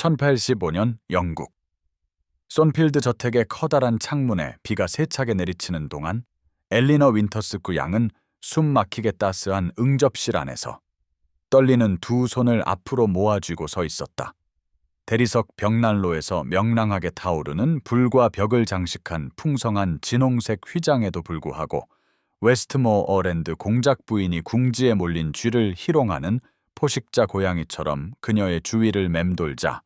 1085년 영국. 손필드 저택의 커다란 창문에 비가 세차게 내리치는 동안 엘리너 윈터스쿠 양은 숨 막히게 따스한 응접실 안에서 떨리는 두 손을 앞으로 모아쥐고 서 있었다. 대리석 벽난로에서 명랑하게 타오르는 불과 벽을 장식한 풍성한 진홍색 휘장에도 불구하고 웨스트모어랜드 공작 부인이 궁지에 몰린 쥐를 희롱하는 포식자 고양이처럼 그녀의 주위를 맴돌자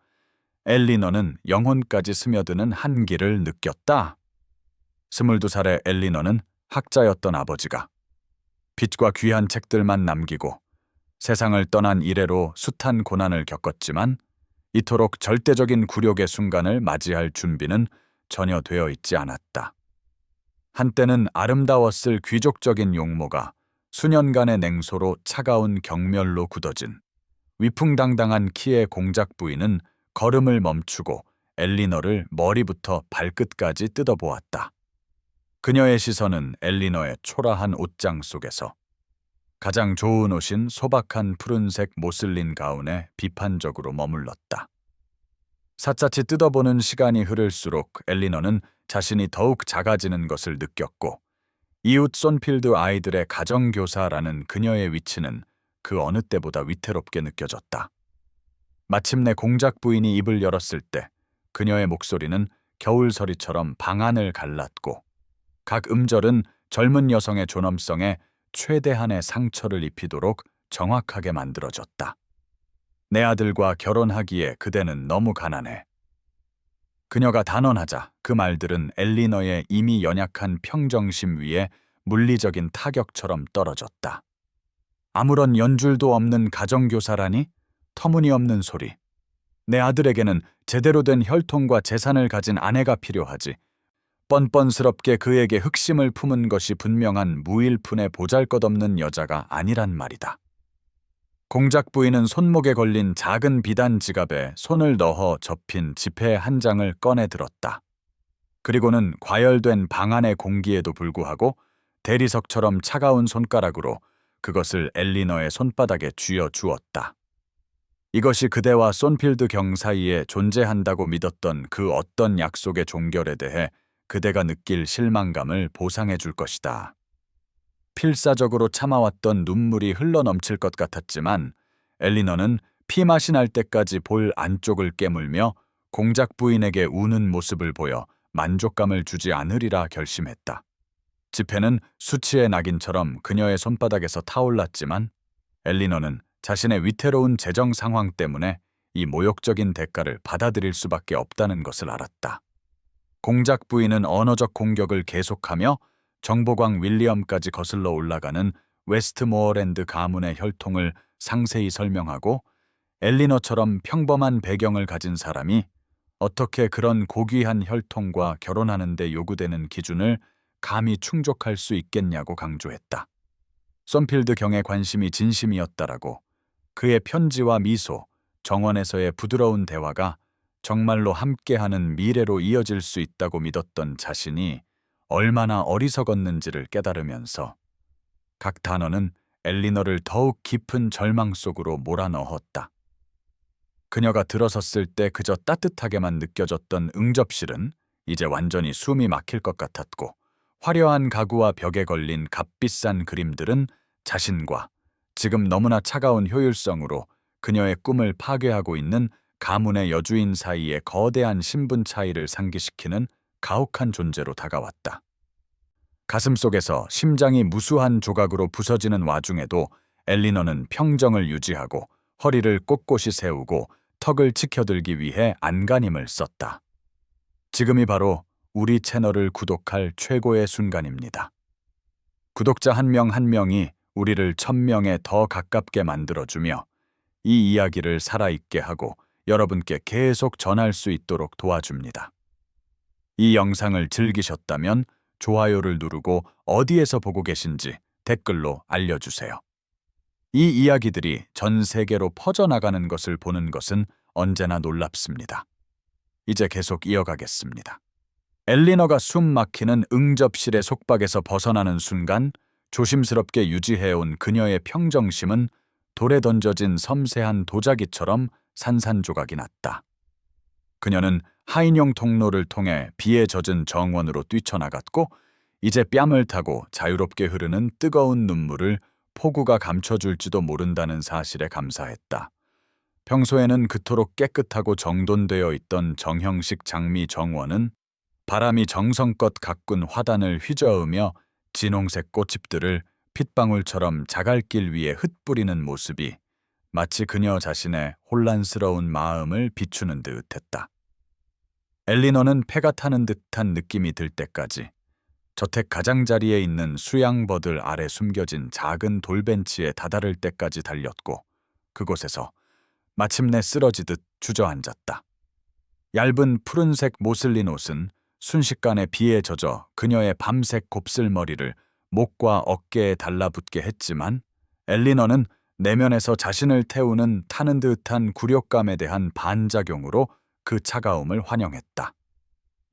엘리너는 영혼까지 스며드는 한기를 느꼈다. 22살의 엘리너는 학자였던 아버지가 빛과 귀한 책들만 남기고 세상을 떠난 이래로 숱한 고난을 겪었지만 이토록 절대적인 굴욕의 순간을 맞이할 준비는 전혀 되어 있지 않았다. 한때는 아름다웠을 귀족적인 용모가 수년간의 냉소로 차가운 경멸로 굳어진 위풍당당한 키의 공작 부인은 걸음을 멈추고 엘리너를 머리부터 발끝까지 뜯어보았다. 그녀의 시선은 엘리너의 초라한 옷장 속에서 가장 좋은 옷인 소박한 푸른색 모슬린 가운에 비판적으로 머물렀다. 샅샅이 뜯어보는 시간이 흐를수록 엘리너는 자신이 더욱 작아지는 것을 느꼈고 이웃 손필드 아이들의 가정교사라는 그녀의 위치는 그 어느 때보다 위태롭게 느껴졌다. 마침내 공작 부인이 입을 열었을 때 그녀의 목소리는 겨울서리처럼 방안을 갈랐고 각 음절은 젊은 여성의 존엄성에 최대한의 상처를 입히도록 정확하게 만들어졌다. 내 아들과 결혼하기에 그대는 너무 가난해. 그녀가 단언하자 그 말들은 엘리너의 이미 연약한 평정심 위에 물리적인 타격처럼 떨어졌다. 아무런 연줄도 없는 가정교사라니? 터무니없는 소리. 내 아들에게는 제대로 된 혈통과 재산을 가진 아내가 필요하지. 뻔뻔스럽게 그에게 흑심을 품은 것이 분명한 무일푼의 보잘것없는 여자가 아니란 말이다. 공작 부인은 손목에 걸린 작은 비단 지갑에 손을 넣어 접힌 지폐 한 장을 꺼내 들었다. 그리고는 과열된 방 안의 공기에도 불구하고 대리석처럼 차가운 손가락으로 그것을 엘리너의 손바닥에 쥐어 주었다. 이것이 그대와 손필드 경 사이에 존재한다고 믿었던 그 어떤 약속의 종결에 대해 그대가 느낄 실망감을 보상해 줄 것이다. 필사적으로 참아왔던 눈물이 흘러넘칠 것 같았지만 엘리너는 피맛이 날 때까지 볼 안쪽을 깨물며 공작 부인에게 우는 모습을 보여 만족감을 주지 않으리라 결심했다. 지폐는 수치의 낙인처럼 그녀의 손바닥에서 타올랐지만 엘리너는 자신의 위태로운 재정 상황 때문에 이 모욕적인 대가를 받아들일 수밖에 없다는 것을 알았다. 공작 부인은 언어적 공격을 계속하며 정보광 윌리엄까지 거슬러 올라가는 웨스트모어랜드 가문의 혈통을 상세히 설명하고 엘리너처럼 평범한 배경을 가진 사람이 어떻게 그런 고귀한 혈통과 결혼하는 데 요구되는 기준을 감히 충족할 수 있겠냐고 강조했다. 손필드 경의 관심이 진심이었다라고 그의 편지와 미소, 정원에서의 부드러운 대화가 정말로 함께하는 미래로 이어질 수 있다고 믿었던 자신이 얼마나 어리석었는지를 깨달으면서 각 단어는 엘리너를 더욱 깊은 절망 속으로 몰아넣었다. 그녀가 들어섰을 때 그저 따뜻하게만 느껴졌던 응접실은 이제 완전히 숨이 막힐 것 같았고 화려한 가구와 벽에 걸린 값비싼 그림들은 자신과 지금 너무나 차가운 효율성으로 그녀의 꿈을 파괴하고 있는 가문의 여주인 사이의 거대한 신분 차이를 상기시키는 가혹한 존재로 다가왔다. 가슴속에서 심장이 무수한 조각으로 부서지는 와중에도 엘리너는 평정을 유지하고 허리를 꼿꼿이 세우고 턱을 치켜들기 위해 안간힘을 썼다. 지금이 바로 우리 채널을 구독할 최고의 순간입니다. 구독자 한 명 한 명이 우리를 1000명에 더 가깝게 만들어주며 이 이야기를 살아있게 하고 여러분께 계속 전할 수 있도록 도와줍니다. 이 영상을 즐기셨다면 좋아요를 누르고 어디에서 보고 계신지 댓글로 알려주세요. 이 이야기들이 전 세계로 퍼져나가는 것을 보는 것은 언제나 놀랍습니다. 이제 계속 이어가겠습니다. 엘리너가 숨 막히는 응접실의 속박에서 벗어나는 순간 조심스럽게 유지해온 그녀의 평정심은 돌에 던져진 섬세한 도자기처럼 산산조각이 났다. 그녀는 하인용 통로를 통해 비에 젖은 정원으로 뛰쳐나갔고 이제 뺨을 타고 자유롭게 흐르는 뜨거운 눈물을 폭우가 감춰줄지도 모른다는 사실에 감사했다. 평소에는 그토록 깨끗하고 정돈되어 있던 정형식 장미 정원은 바람이 정성껏 가꾼 화단을 휘저으며 진홍색 꽃잎들을 핏방울처럼 자갈길 위에 흩뿌리는 모습이 마치 그녀 자신의 혼란스러운 마음을 비추는 듯했다. 엘리너는 폐가 타는 듯한 느낌이 들 때까지 저택 가장자리에 있는 수양버들 아래 숨겨진 작은 돌벤치에 다다를 때까지 달렸고 그곳에서 마침내 쓰러지듯 주저앉았다. 얇은 푸른색 모슬린 옷은 순식간에 비에 젖어 그녀의 밤색 곱슬머리를 목과 어깨에 달라붙게 했지만 엘리너는 내면에서 자신을 태우는 타는 듯한 굴욕감에 대한 반작용으로 그 차가움을 환영했다.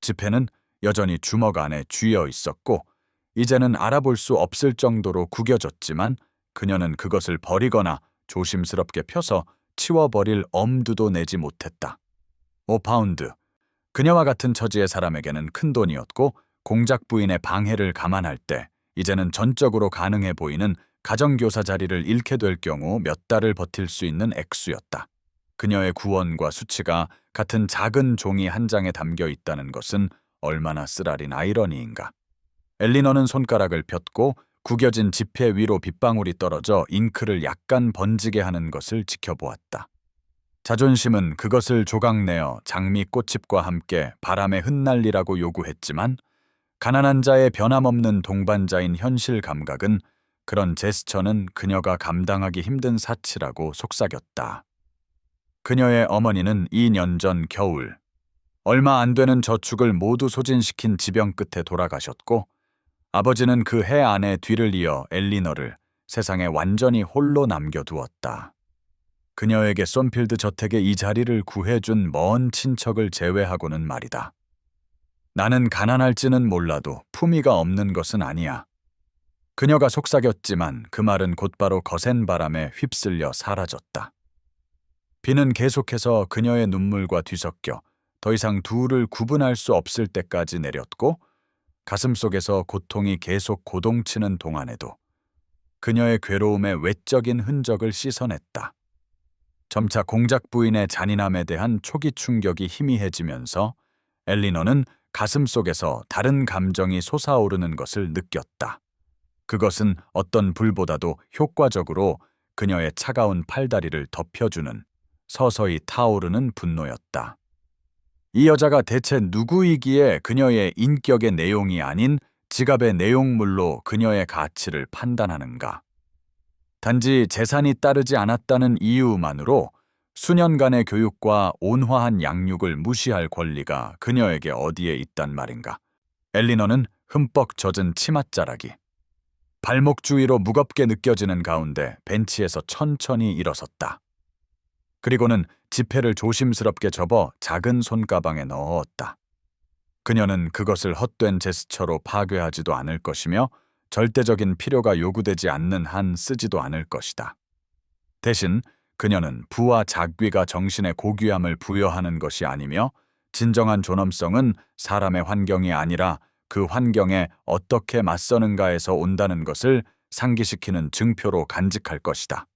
지폐는 여전히 주먹 안에 쥐어 있었고 이제는 알아볼 수 없을 정도로 구겨졌지만 그녀는 그것을 버리거나 조심스럽게 펴서 치워버릴 엄두도 내지 못했다. 5파운드. 그녀와 같은 처지의 사람에게는 큰 돈이었고 공작 부인의 방해를 감안할 때 이제는 전적으로 가능해 보이는 가정교사 자리를 잃게 될 경우 몇 달을 버틸 수 있는 액수였다. 그녀의 구원과 수치가 같은 작은 종이 한 장에 담겨 있다는 것은 얼마나 쓰라린 아이러니인가. 엘리너는 손가락을 폈고 구겨진 지폐 위로 빗방울이 떨어져 잉크를 약간 번지게 하는 것을 지켜보았다. 자존심은 그것을 조각내어 장미 꽃잎과 함께 바람에 흩날리라고 요구했지만 가난한 자의 변함없는 동반자인 현실 감각은 그런 제스처는 그녀가 감당하기 힘든 사치라고 속삭였다. 그녀의 어머니는 2년 전 겨울 얼마 안 되는 저축을 모두 소진시킨 지병 끝에 돌아가셨고 아버지는 그 해 안에 뒤를 이어 엘리너를 세상에 완전히 홀로 남겨두었다. 그녀에게 쏜필드 저택에 이 자리를 구해준 먼 친척을 제외하고는 말이다. 나는 가난할지는 몰라도 품위가 없는 것은 아니야. 그녀가 속삭였지만 그 말은 곧바로 거센 바람에 휩쓸려 사라졌다. 비는 계속해서 그녀의 눈물과 뒤섞여 더 이상 둘을 구분할 수 없을 때까지 내렸고 가슴속에서 고통이 계속 고동치는 동안에도 그녀의 괴로움의 외적인 흔적을 씻어냈다. 점차 공작 부인의 잔인함에 대한 초기 충격이 희미해지면서 엘리너는 가슴속에서 다른 감정이 솟아오르는 것을 느꼈다. 그것은 어떤 불보다도 효과적으로 그녀의 차가운 팔다리를 덮여주는 서서히 타오르는 분노였다. 이 여자가 대체 누구이기에 그녀의 인격의 내용이 아닌 지갑의 내용물로 그녀의 가치를 판단하는가? 단지 재산이 따르지 않았다는 이유만으로 수년간의 교육과 온화한 양육을 무시할 권리가 그녀에게 어디에 있단 말인가? 엘리너는 흠뻑 젖은 치맛자락이 발목 주위로 무겁게 느껴지는 가운데 벤치에서 천천히 일어섰다. 그리고는 지폐를 조심스럽게 접어 작은 손가방에 넣었다. 그녀는 그것을 헛된 제스처로 파괴하지도 않을 것이며 절대적인 필요가 요구되지 않는 한 쓰지도 않을 것이다. 대신 그녀는 부와 작귀가 정신의 고귀함을 부여하는 것이 아니며 진정한 존엄성은 사람의 환경이 아니라 그 환경에 어떻게 맞서는가에서 온다는 것을 상기시키는 증표로 간직할 것이다.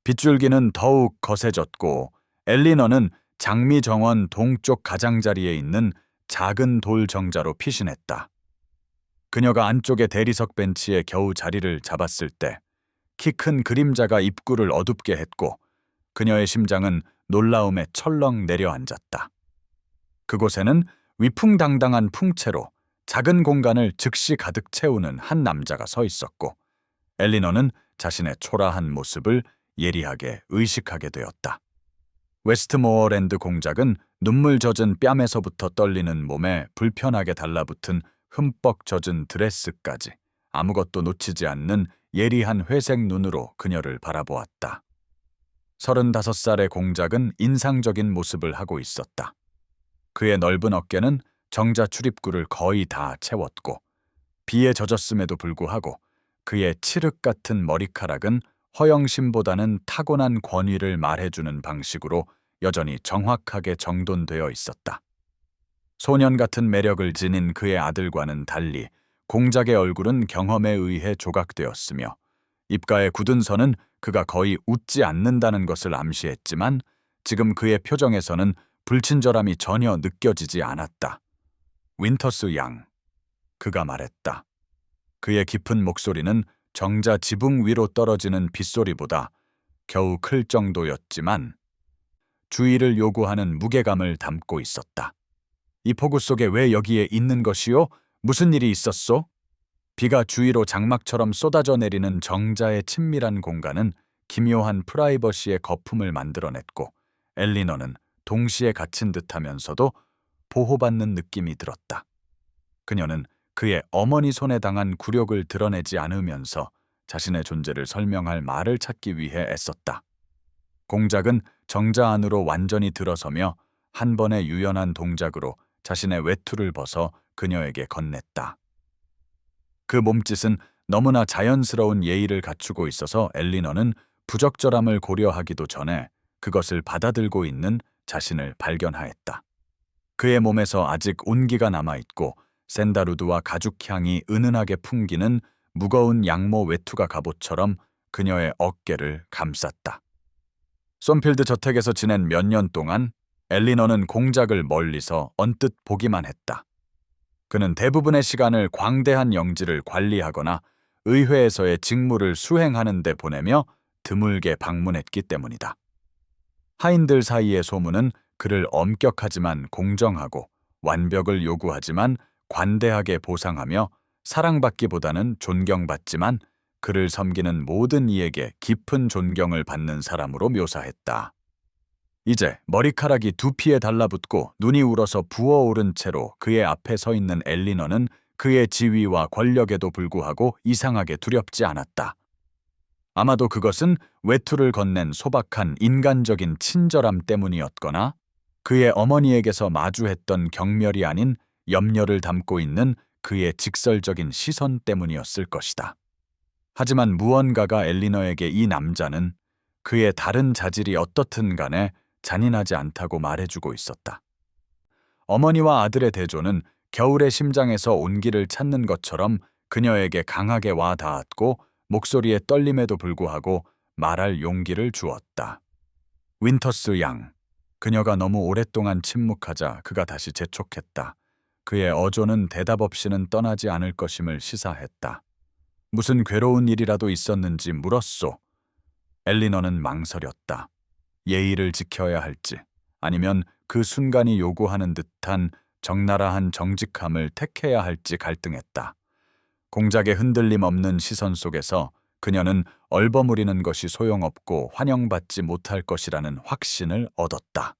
빗줄기는 더욱 거세졌고 엘리너는 장미 정원 동쪽 가장자리에 있는 작은 돌 정자로 피신했다. 그녀가 안쪽의 대리석 벤치에 겨우 자리를 잡았을 때 키 큰 그림자가 입구를 어둡게 했고 그녀의 심장은 놀라움에 철렁 내려앉았다. 그곳에는 위풍당당한 풍채로 작은 공간을 즉시 가득 채우는 한 남자가 서 있었고 엘리너는 자신의 초라한 모습을 예리하게 의식하게 되었다. 웨스트모어랜드 공작은 눈물 젖은 뺨에서부터 떨리는 몸에 불편하게 달라붙은 흠뻑 젖은 드레스까지 아무것도 놓치지 않는 예리한 회색 눈으로 그녀를 바라보았다. 35살의 공작은 인상적인 모습을 하고 있었다. 그의 넓은 어깨는 정자 출입구를 거의 다 채웠고 비에 젖었음에도 불구하고 그의 칠흑 같은 머리카락은 허영심보다는 타고난 권위를 말해주는 방식으로 여전히 정확하게 정돈되어 있었다. 소년 같은 매력을 지닌 그의 아들과는 달리 공작의 얼굴은 경험에 의해 조각되었으며 입가에 굳은 선은 그가 거의 웃지 않는다는 것을 암시했지만 지금 그의 표정에서는 불친절함이 전혀 느껴지지 않았다. 윈터스 양, 그가 말했다. 그의 깊은 목소리는 정자 지붕 위로 떨어지는 빗소리보다 겨우 클 정도였지만 주의를 요구하는 무게감을 담고 있었다. 이 폭우 속에 왜 여기에 있는 것이요? 무슨 일이 있었소? 비가 주위로 장막처럼 쏟아져 내리는 정자의 친밀한 공간은 기묘한 프라이버시의 거품을 만들어냈고 엘리너는 동시에 갇힌 듯하면서도 보호받는 느낌이 들었다. 그녀는 그의 어머니 손에 당한 굴욕을 드러내지 않으면서 자신의 존재를 설명할 말을 찾기 위해 애썼다. 공작은 정자 안으로 완전히 들어서며 한 번의 유연한 동작으로 자신의 외투를 벗어 그녀에게 건넸다. 그 몸짓은 너무나 자연스러운 예의를 갖추고 있어서 엘리너는 부적절함을 고려하기도 전에 그것을 받아들고 있는 자신을 발견하였다. 그의 몸에서 아직 온기가 남아있고 샌다루드와 가죽향이 은은하게 풍기는 무거운 양모 외투가 갑옷처럼 그녀의 어깨를 감쌌다. 솜필드 저택에서 지낸 몇 년 동안 엘리너는 공작을 멀리서 언뜻 보기만 했다. 그는 대부분의 시간을 광대한 영지를 관리하거나 의회에서의 직무를 수행하는 데 보내며 드물게 방문했기 때문이다. 하인들 사이의 소문은 그를 엄격하지만 공정하고 완벽을 요구하지만 관대하게 보상하며 사랑받기보다는 존경받지만 그를 섬기는 모든 이에게 깊은 존경을 받는 사람으로 묘사했다. 이제 머리카락이 두피에 달라붙고 눈이 울어서 부어오른 채로 그의 앞에 서 있는 엘리너는 그의 지위와 권력에도 불구하고 이상하게 두렵지 않았다. 아마도 그것은 외투를 건넨 소박한 인간적인 친절함 때문이었거나 그의 어머니에게서 마주했던 경멸이 아닌 염려를 담고 있는 그의 직설적인 시선 때문이었을 것이다. 하지만 무언가가 엘리너에게 이 남자는 그의 다른 자질이 어떻든 간에 잔인하지 않다고 말해주고 있었다. 어머니와 아들의 대조는 겨울의 심장에서 온기를 찾는 것처럼 그녀에게 강하게 와 닿았고 목소리의 떨림에도 불구하고 말할 용기를 주었다. 윈터스 양. 그녀가 너무 오랫동안 침묵하자 그가 다시 재촉했다. 그의 어조는 대답 없이는 떠나지 않을 것임을 시사했다. 무슨 괴로운 일이라도 있었는지 물었소. 엘리너는 망설였다. 예의를 지켜야 할지 아니면 그 순간이 요구하는 듯한 적나라한 정직함을 택해야 할지 갈등했다. 공작의 흔들림 없는 시선 속에서 그녀는 얼버무리는 것이 소용없고 환영받지 못할 것이라는 확신을 얻었다.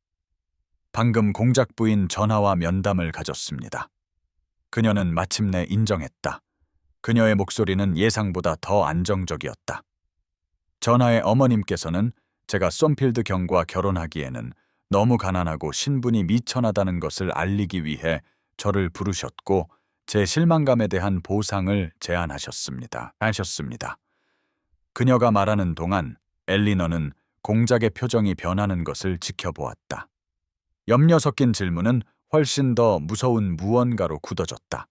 방금 공작 부인 전화와 면담을 가졌습니다. 그녀는 마침내 인정했다. 그녀의 목소리는 예상보다 더 안정적이었다. 전하의 어머님께서는 제가 솜필드 경과 결혼하기에는 너무 가난하고 신분이 미천하다는 것을 알리기 위해 저를 부르셨고 제 실망감에 대한 보상을 제안하셨습니다. 그녀가 말하는 동안 엘리너는 공작의 표정이 변하는 것을 지켜보았다. 염려 섞인 질문은 훨씬 더 무서운 무언가로 굳어졌다.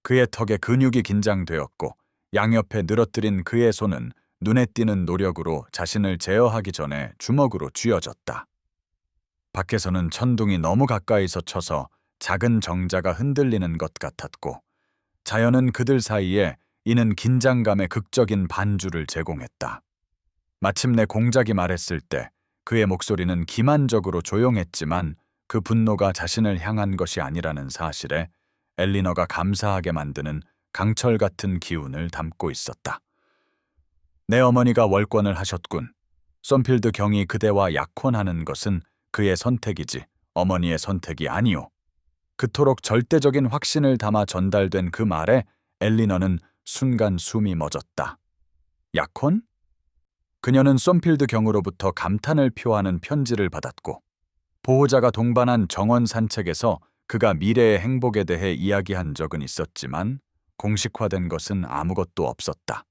그의 턱에 근육이 긴장되었고 양옆에 늘어뜨린 그의 손은 눈에 띄는 노력으로 자신을 제어하기 전에 주먹으로 쥐어졌다. 밖에서는 천둥이 너무 가까이서 쳐서 작은 정자가 흔들리는 것 같았고 자연은 그들 사이에 이는 긴장감의 극적인 반주를 제공했다. 마침내 공작이 말했을 때 그의 목소리는 기만적으로 조용했지만 그 분노가 자신을 향한 것이 아니라는 사실에 엘리너가 감사하게 만드는 강철 같은 기운을 담고 있었다. 내 어머니가 월권을 하셨군. 솜필드 경이 그대와 약혼하는 것은 그의 선택이지 어머니의 선택이 아니오. 그토록 절대적인 확신을 담아 전달된 그 말에 엘리너는 순간 숨이 멎었다. 약혼? 그녀는 솜필드 경으로부터 감탄을 표하는 편지를 받았고 보호자가 동반한 정원 산책에서 그가 미래의 행복에 대해 이야기한 적은 있었지만 공식화된 것은 아무것도 없었다.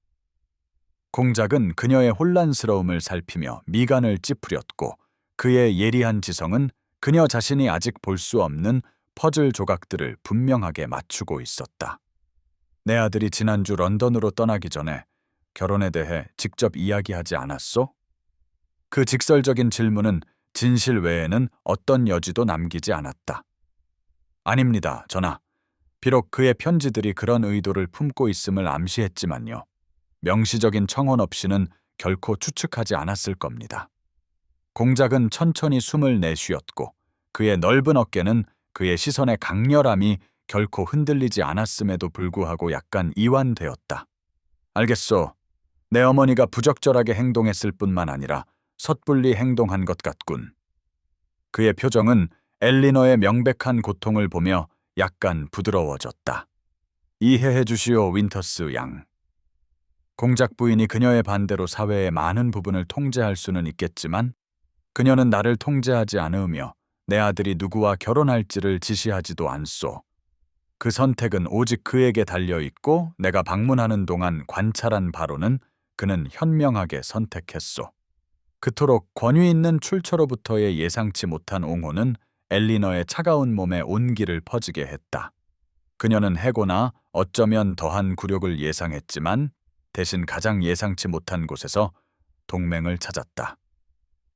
공작은 그녀의 혼란스러움을 살피며 미간을 찌푸렸고 그의 예리한 지성은 그녀 자신이 아직 볼 수 없는 퍼즐 조각들을 분명하게 맞추고 있었다. 내 아들이 지난주 런던으로 떠나기 전에 결혼에 대해 직접 이야기하지 않았소? 그 직설적인 질문은 진실 외에는 어떤 여지도 남기지 않았다. 아닙니다, 전하. 비록 그의 편지들이 그런 의도를 품고 있음을 암시했지만요. 명시적인 청혼 없이는 결코 추측하지 않았을 겁니다. 공작은 천천히 숨을 내쉬었고 그의 넓은 어깨는 그의 시선의 강렬함이 결코 흔들리지 않았음에도 불구하고 약간 이완되었다. 알겠소. 내 어머니가 부적절하게 행동했을 뿐만 아니라 섣불리 행동한 것 같군. 그의 표정은 엘리너의 명백한 고통을 보며 약간 부드러워졌다. 이해해 주시오, 윈터스 양. 공작 부인이 그녀의 반대로 사회의 많은 부분을 통제할 수는 있겠지만 그녀는 나를 통제하지 않으며 내 아들이 누구와 결혼할지를 지시하지도 않소. 그 선택은 오직 그에게 달려있고 내가 방문하는 동안 관찰한 바로는 그는 현명하게 선택했소. 그토록 권위 있는 출처로부터의 예상치 못한 옹호는 엘리너의 차가운 몸에 온기를 퍼지게 했다. 그녀는 해고나 어쩌면 더한 굴욕을 예상했지만 대신 가장 예상치 못한 곳에서 동맹을 찾았다.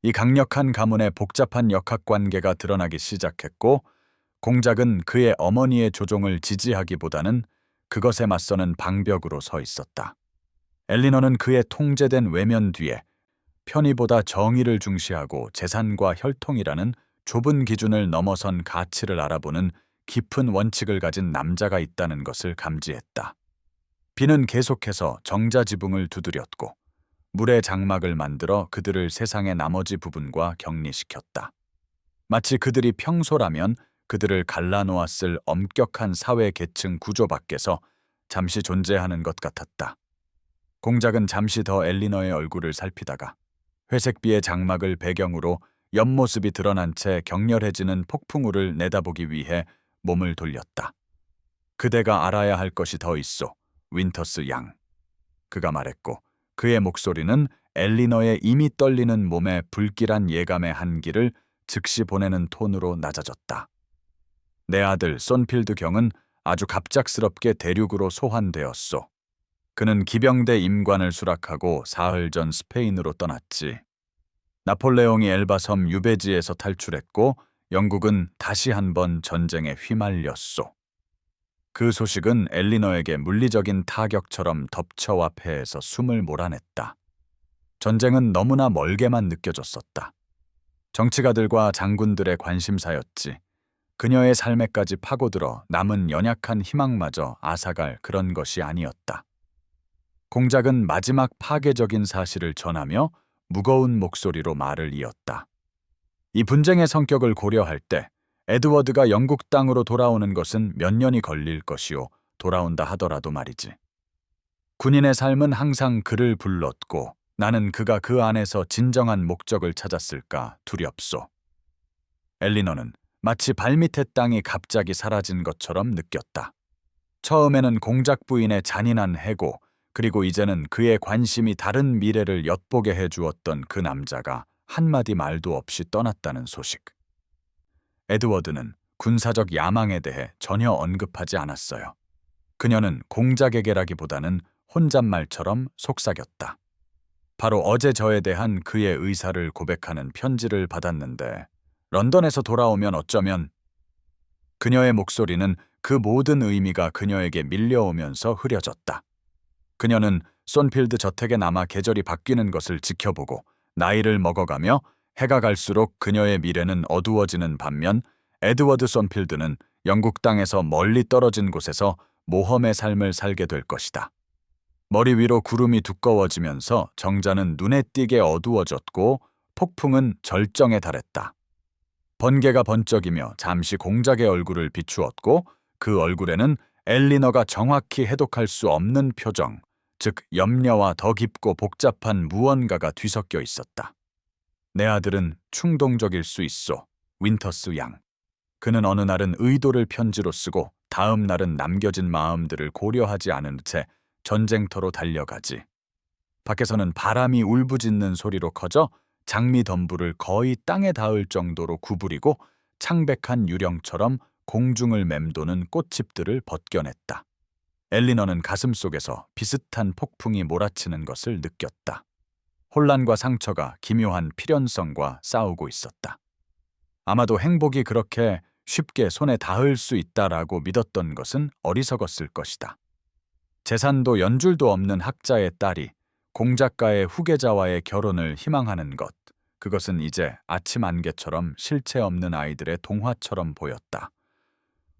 이 강력한 가문의 복잡한 역학관계가 드러나기 시작했고 공작은 그의 어머니의 조종을 지지하기보다는 그것에 맞서는 방벽으로 서 있었다. 엘리너는 그의 통제된 외면 뒤에 편의보다 정의를 중시하고 재산과 혈통이라는 좁은 기준을 넘어선 가치를 알아보는 깊은 원칙을 가진 남자가 있다는 것을 감지했다. 비는 계속해서 정자지붕을 두드렸고 물의 장막을 만들어 그들을 세상의 나머지 부분과 격리시켰다. 마치 그들이 평소라면 그들을 갈라놓았을 엄격한 사회 계층 구조 밖에서 잠시 존재하는 것 같았다. 공작은 잠시 더 엘리너의 얼굴을 살피다가 회색비의 장막을 배경으로 옆모습이 드러난 채 격렬해지는 폭풍우를 내다보기 위해 몸을 돌렸다. 그대가 알아야 할 것이 더 있소, 윈터스 양. 그가 말했고 그의 목소리는 엘리너의 이미 떨리는 몸에 불길한 예감의 한기를 즉시 보내는 톤으로 낮아졌다. 내 아들 손필드 경은 아주 갑작스럽게 대륙으로 소환되었소. 그는 기병대 임관을 수락하고 사흘 전 스페인으로 떠났지. 나폴레옹이 엘바 섬 유베지에서 탈출했고 영국은 다시 한번 전쟁에 휘말렸소. 그 소식은 엘리너에게 물리적인 타격처럼 덮쳐와 폐에서 숨을 몰아냈다. 전쟁은 너무나 멀게만 느껴졌었다. 정치가들과 장군들의 관심사였지. 그녀의 삶에까지 파고들어 남은 연약한 희망마저 앗아갈 그런 것이 아니었다. 공작은 마지막 파괴적인 사실을 전하며 무거운 목소리로 말을 이었다. 이 분쟁의 성격을 고려할 때 에드워드가 영국 땅으로 돌아오는 것은 몇 년이 걸릴 것이요. 돌아온다 하더라도 말이지. 군인의 삶은 항상 그를 불렀고 나는 그가 그 안에서 진정한 목적을 찾았을까 두렵소. 엘리너는 마치 발밑의 땅이 갑자기 사라진 것처럼 느꼈다. 처음에는 공작 부인의 잔인한 해고, 그리고 이제는 그의 관심이 다른 미래를 엿보게 해주었던 그 남자가 한마디 말도 없이 떠났다는 소식. 에드워드는 군사적 야망에 대해 전혀 언급하지 않았어요. 그녀는 공작에게라기보다는 혼잣말처럼 속삭였다. 바로 어제 저에 대한 그의 의사를 고백하는 편지를 받았는데 런던에서 돌아오면 어쩌면. 그녀의 목소리는 그 모든 의미가 그녀에게 밀려오면서 흐려졌다. 그녀는 손필드 저택에 남아 계절이 바뀌는 것을 지켜보고 나이를 먹어가며 해가 갈수록 그녀의 미래는 어두워지는 반면 에드워드 손필드는 영국 땅에서 멀리 떨어진 곳에서 모험의 삶을 살게 될 것이다. 머리 위로 구름이 두꺼워지면서 정자는 눈에 띄게 어두워졌고 폭풍은 절정에 달했다. 번개가 번쩍이며 잠시 공작의 얼굴을 비추었고 그 얼굴에는 엘리너가 정확히 해독할 수 없는 표정, 즉 염려와 더 깊고 복잡한 무언가가 뒤섞여 있었다. 내 아들은 충동적일 수 있소, 윈터스 양. 그는 어느 날은 의도를 편지로 쓰고 다음 날은 남겨진 마음들을 고려하지 않은 채 전쟁터로 달려가지. 밖에서는 바람이 울부짖는 소리로 커져 장미 덤불을 거의 땅에 닿을 정도로 구부리고 창백한 유령처럼 공중을 맴도는 꽃집들을 벗겨냈다. 엘리너는 가슴속에서 비슷한 폭풍이 몰아치는 것을 느꼈다. 혼란과 상처가 기묘한 필연성과 싸우고 있었다. 아마도 행복이 그렇게 쉽게 손에 닿을 수 있다라고 믿었던 것은 어리석었을 것이다. 재산도 연줄도 없는 학자의 딸이 공작가의 후계자와의 결혼을 희망하는 것, 그것은 이제 아침 안개처럼 실체 없는 아이들의 동화처럼 보였다.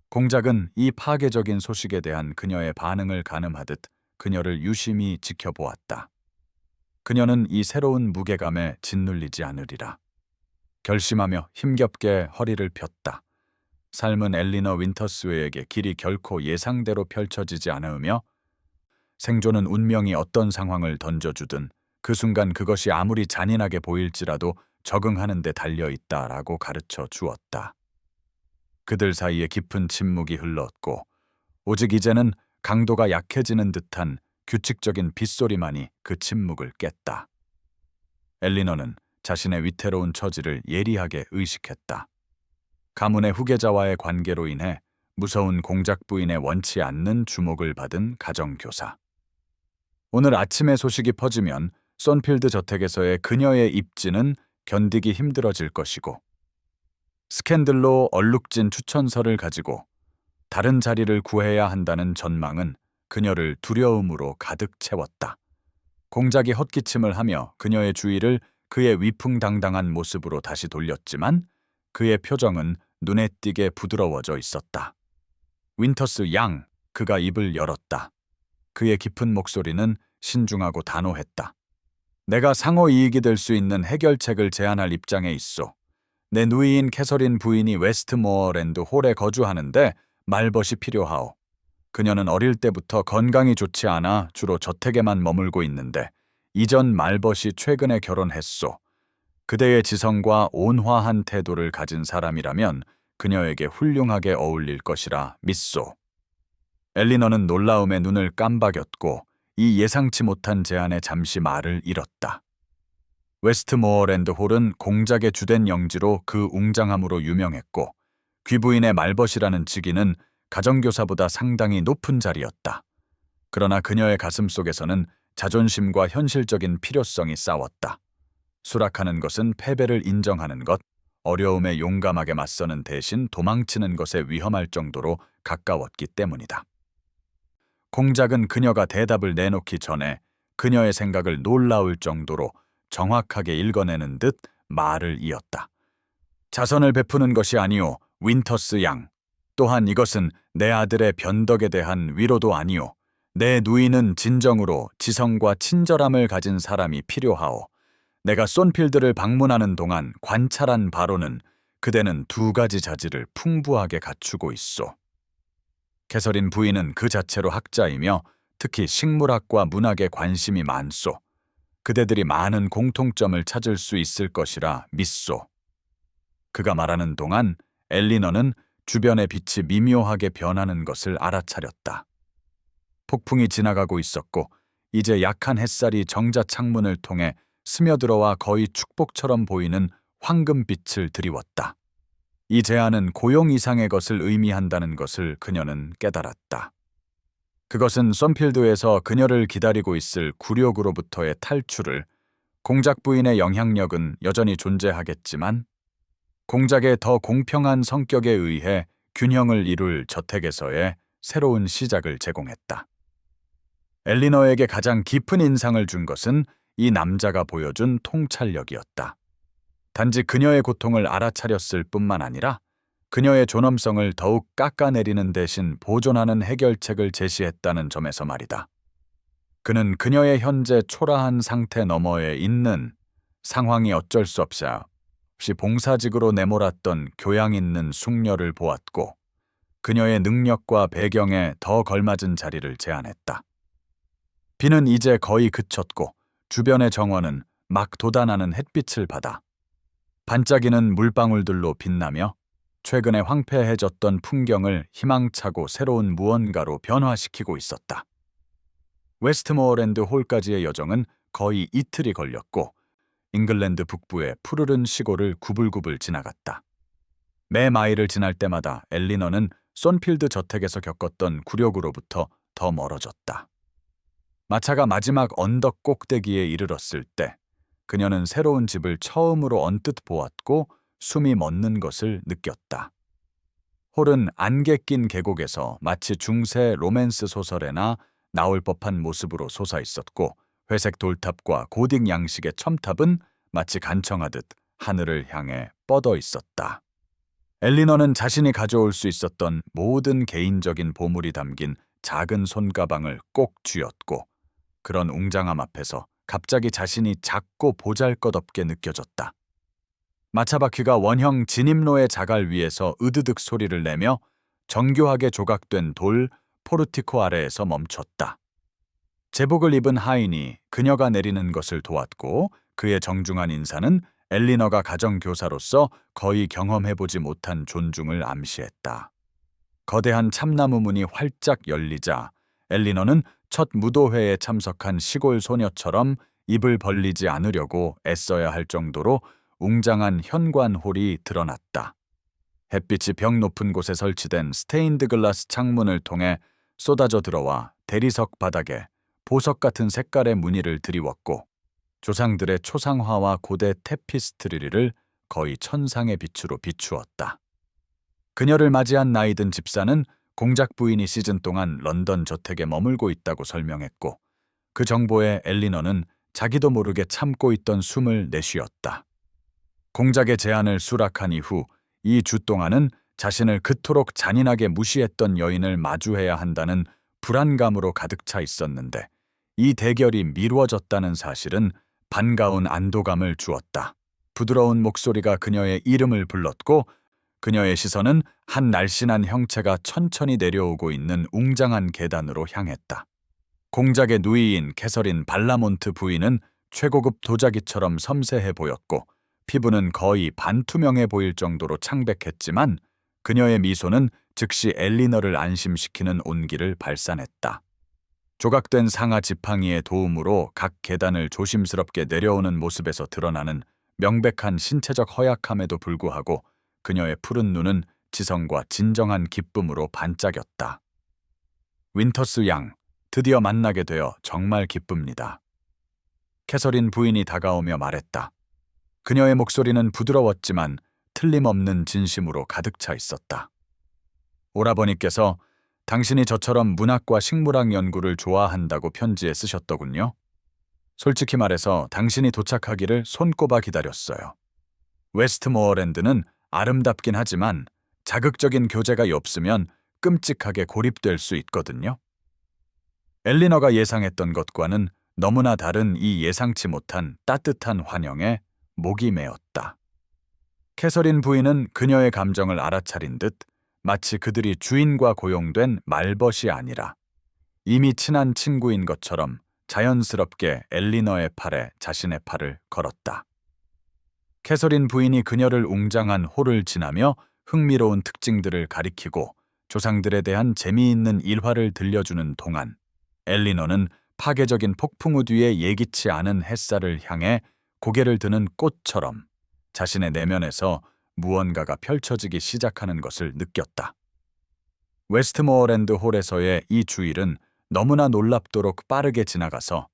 공작은 이 파괴적인 소식에 대한 그녀의 반응을 가늠하듯 그녀를 유심히 지켜보았다. 그녀는 이 새로운 무게감에 짓눌리지 않으리라. 결심하며 힘겹게 허리를 폈다. 삶은 엘리너 윈터스웨에게 길이 결코 예상대로 펼쳐지지 않으며 생존은 운명이 어떤 상황을 던져주든 그 순간 그것이 아무리 잔인하게 보일지라도 적응하는 데 달려있다라고 가르쳐 주었다. 그들 사이에 깊은 침묵이 흘렀고 오직 이제는 강도가 약해지는 듯한 규칙적인 빗소리만이 그 침묵을 깼다. 엘리너는 자신의 위태로운 처지를 예리하게 의식했다. 가문의 후계자와의 관계로 인해 무서운 공작 부인의 원치 않는 주목을 받은 가정교사. 오늘 아침에 소식이 퍼지면 썬필드 저택에서의 그녀의 입지는 견디기 힘들어질 것이고 스캔들로 얼룩진 추천서를 가지고 다른 자리를 구해야 한다는 전망은 그녀를 두려움으로 가득 채웠다. 공작이 헛기침을 하며 그녀의 주의를 그의 위풍당당한 모습으로 다시 돌렸지만 그의 표정은 눈에 띄게 부드러워져 있었다. 윈터스 양, 그가 입을 열었다. 그의 깊은 목소리는 신중하고 단호했다. 내가 상호 이익이 될 수 있는 해결책을 제안할 입장에 있소. 내 누이인 캐서린 부인이 웨스트모어랜드 홀에 거주하는데 말벗이 필요하오. 그녀는 어릴 때부터 건강이 좋지 않아 주로 저택에만 머물고 있는데 이전 말벗이 최근에 결혼했소. 그대의 지성과 온화한 태도를 가진 사람이라면 그녀에게 훌륭하게 어울릴 것이라 믿소. 엘리너는 놀라움에 눈을 깜박였고 이 예상치 못한 제안에 잠시 말을 잃었다. 웨스트모어랜드 홀은 공작의 주된 영지로 그 웅장함으로 유명했고 귀부인의 말벗이라는 직위는 가정교사보다 상당히 높은 자리였다. 그러나 그녀의 가슴 속에서는 자존심과 현실적인 필요성이 싸웠다. 수락하는 것은 패배를 인정하는 것, 어려움에 용감하게 맞서는 대신 도망치는 것에 위험할 정도로 가까웠기 때문이다. 공작은 그녀가 대답을 내놓기 전에 그녀의 생각을 놀라울 정도로 정확하게 읽어내는 듯 말을 이었다. 자선을 베푸는 것이 아니오, 윈터스 양. 또한 이것은 내 아들의 변덕에 대한 위로도 아니오. 내 누이는 진정으로 지성과 친절함을 가진 사람이 필요하오. 내가 쏜필드를 방문하는 동안 관찰한 바로는 그대는 두 가지 자질을 풍부하게 갖추고 있소. 캐서린 부인은 그 자체로 학자이며 특히 식물학과 문학에 관심이 많소. 그대들이 많은 공통점을 찾을 수 있을 것이라 믿소. 그가 말하는 동안 엘리너는 주변의 빛이 미묘하게 변하는 것을 알아차렸다. 폭풍이 지나가고 있었고 이제 약한 햇살이 정자 창문을 통해 스며들어와 거의 축복처럼 보이는 황금빛을 드리웠다. 이 제안은 고용 이상의 것을 의미한다는 것을 그녀는 깨달았다. 그것은 썬필드에서 그녀를 기다리고 있을 굴욕으로부터의 탈출을, 공작 부인의 영향력은 여전히 존재하겠지만 공작의 더 공평한 성격에 의해 균형을 이룰 저택에서의 새로운 시작을 제공했다. 엘리너에게 가장 깊은 인상을 준 것은 이 남자가 보여준 통찰력이었다. 단지 그녀의 고통을 알아차렸을 뿐만 아니라 그녀의 존엄성을 더욱 깎아내리는 대신 보존하는 해결책을 제시했다는 점에서 말이다. 그는 그녀의 현재 초라한 상태 너머에 있는 상황이 어쩔 수 없이 봉사직으로 내몰았던 교양 있는 숙녀를 보았고 그녀의 능력과 배경에 더 걸맞은 자리를 제안했다. 비는 이제 거의 그쳤고 주변의 정원은 막 돋아나는 햇빛을 받아 반짝이는 물방울들로 빛나며 최근에 황폐해졌던 풍경을 희망차고 새로운 무언가로 변화시키고 있었다. 웨스트모어랜드 홀까지의 여정은 거의 이틀이 걸렸고 잉글랜드 북부의 푸르른 시골을 구불구불 지나갔다. 매 마일을 지날 때마다 엘리너는 손필드 저택에서 겪었던 굴욕으로부터 더 멀어졌다. 마차가 마지막 언덕 꼭대기에 이르렀을 때 그녀는 새로운 집을 처음으로 언뜻 보았고 숨이 멎는 것을 느꼈다. 홀은 안개 낀 계곡에서 마치 중세 로맨스 소설에나 나올 법한 모습으로 솟아있었고 회색 돌탑과 고딕 양식의 첨탑은 마치 간청하듯 하늘을 향해 뻗어 있었다. 엘리너는 자신이 가져올 수 있었던 모든 개인적인 보물이 담긴 작은 손가방을 꼭 쥐었고 그런 웅장함 앞에서 갑자기 자신이 작고 보잘것없게 느껴졌다. 마차바퀴가 원형 진입로의 자갈 위에서 으드득 소리를 내며 정교하게 조각된 돌 포르티코 아래에서 멈췄다. 제복을 입은 하인이 그녀가 내리는 것을 도왔고 그의 정중한 인사는 엘리너가 가정교사로서 거의 경험해보지 못한 존중을 암시했다. 거대한 참나무 문이 활짝 열리자 엘리너는 첫 무도회에 참석한 시골 소녀처럼 입을 벌리지 않으려고 애써야 할 정도로 웅장한 현관홀이 드러났다. 햇빛이 벽 높은 곳에 설치된 스테인드 글라스 창문을 통해 쏟아져 들어와 대리석 바닥에 보석 같은 색깔의 무늬를 드리웠고 조상들의 초상화와 고대 테피스트리를 거의 천상의 빛으로 비추었다. 그녀를 맞이한 나이든 집사는 공작 부인이 시즌 동안 런던 저택에 머물고 있다고 설명했고 그 정보에 엘리너는 자기도 모르게 참고 있던 숨을 내쉬었다. 공작의 제안을 수락한 이후 이 주 동안은 자신을 그토록 잔인하게 무시했던 여인을 마주해야 한다는 불안감으로 가득 차 있었는데 이 대결이 미루어졌다는 사실은 반가운 안도감을 주었다. 부드러운 목소리가 그녀의 이름을 불렀고 그녀의 시선은 한 날씬한 형체가 천천히 내려오고 있는 웅장한 계단으로 향했다. 공작의 누이인 캐서린 발라몬트 부인은 최고급 도자기처럼 섬세해 보였고 피부는 거의 반투명해 보일 정도로 창백했지만 그녀의 미소는 즉시 엘리너를 안심시키는 온기를 발산했다. 조각된 상아 지팡이의 도움으로 각 계단을 조심스럽게 내려오는 모습에서 드러나는 명백한 신체적 허약함에도 불구하고 그녀의 푸른 눈은 지성과 진정한 기쁨으로 반짝였다. 윈터스 양, 드디어 만나게 되어 정말 기쁩니다. 캐서린 부인이 다가오며 말했다. 그녀의 목소리는 부드러웠지만 틀림없는 진심으로 가득 차 있었다. 오라버니께서 당신이 저처럼 문학과 식물학 연구를 좋아한다고 편지에 쓰셨더군요. 솔직히 말해서 당신이 도착하기를 손꼽아 기다렸어요. 웨스트모어랜드는 아름답긴 하지만 자극적인 교재가 없으면 끔찍하게 고립될 수 있거든요. 엘리너가 예상했던 것과는 너무나 다른 이 예상치 못한 따뜻한 환영에 목이 메었다. 캐서린 부인은 그녀의 감정을 알아차린 듯 마치 그들이 주인과 고용된 말벗이 아니라 이미 친한 친구인 것처럼 자연스럽게 엘리너의 팔에 자신의 팔을 걸었다. 캐서린 부인이 그녀를 웅장한 홀을 지나며 흥미로운 특징들을 가리키고 조상들에 대한 재미있는 일화를 들려주는 동안 엘리너는 파괴적인 폭풍우 뒤에 예기치 않은 햇살을 향해 고개를 드는 꽃처럼 자신의 내면에서 무언가가 펼쳐지기 시작하는 것을 느꼈다. 웨스트모어랜드 홀에서의 이 주일은 너무나 놀랍도록 빠르게 지나가서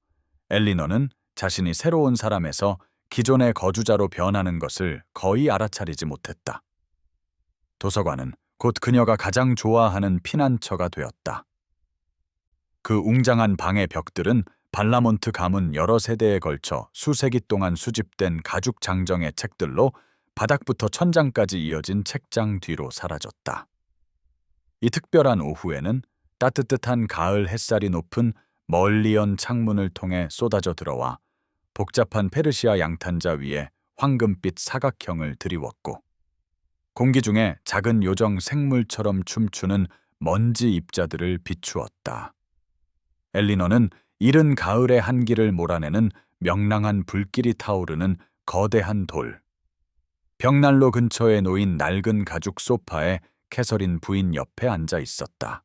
엘리너는 자신이 새로운 사람에서 기존의 거주자로 변하는 것을 거의 알아차리지 못했다. 도서관은 곧 그녀가 가장 좋아하는 피난처가 되었다. 그 웅장한 방의 벽들은 발라몬트 가문 여러 세대에 걸쳐 수세기 동안 수집된 가죽 장정의 책들로 바닥부터 천장까지 이어진 책장 뒤로 사라졌다. 이 특별한 오후에는 따뜻한 가을 햇살이 높은 멀리 연 창문을 통해 쏟아져 들어와 복잡한 페르시아 양탄자 위에 황금빛 사각형을 드리웠고 공기 중에 작은 요정 생물처럼 춤추는 먼지 입자들을 비추었다. 엘리너는 이른 가을의 한기를 몰아내는 명랑한 불길이 타오르는 거대한 돌, 벽난로 근처에 놓인 낡은 가죽 소파에 캐서린 부인 옆에 앉아 있었다.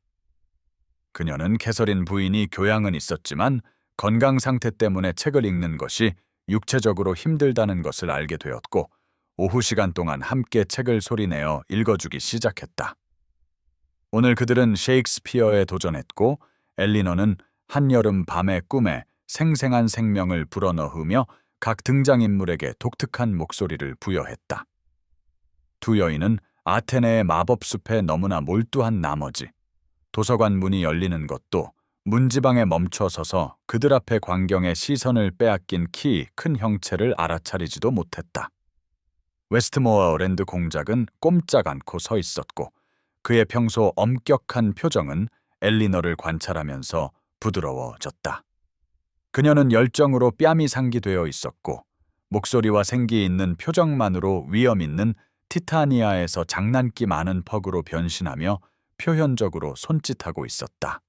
그녀는 캐서린 부인이 교양은 있었지만 건강 상태 때문에 책을 읽는 것이 육체적으로 힘들다는 것을 알게 되었고 오후 시간 동안 함께 책을 소리내어 읽어주기 시작했다. 오늘 그들은 셰익스피어에 도전했고 엘리너는 한여름 밤의 꿈에 생생한 생명을 불어넣으며 각 등장인물에게 독특한 목소리를 부여했다. 두 여인은 아테네의 마법숲에 너무나 몰두한 나머지 도서관 문이 열리는 것도 문지방에 멈춰 서서 그들 앞에 광경의 시선을 빼앗긴 키 큰 형체를 알아차리지도 못했다. 웨스트모어랜드 공작은 꼼짝 않고 서 있었고 그의 평소 엄격한 표정은 엘리너를 관찰하면서 부드러워졌다. 그녀는 열정으로 뺨이 상기되어 있었고 목소리와 생기 있는 표정만으로 위험 있는 티타니아에서 장난기 많은 퍽으로 변신하며 표현적으로 손짓하고 있었다.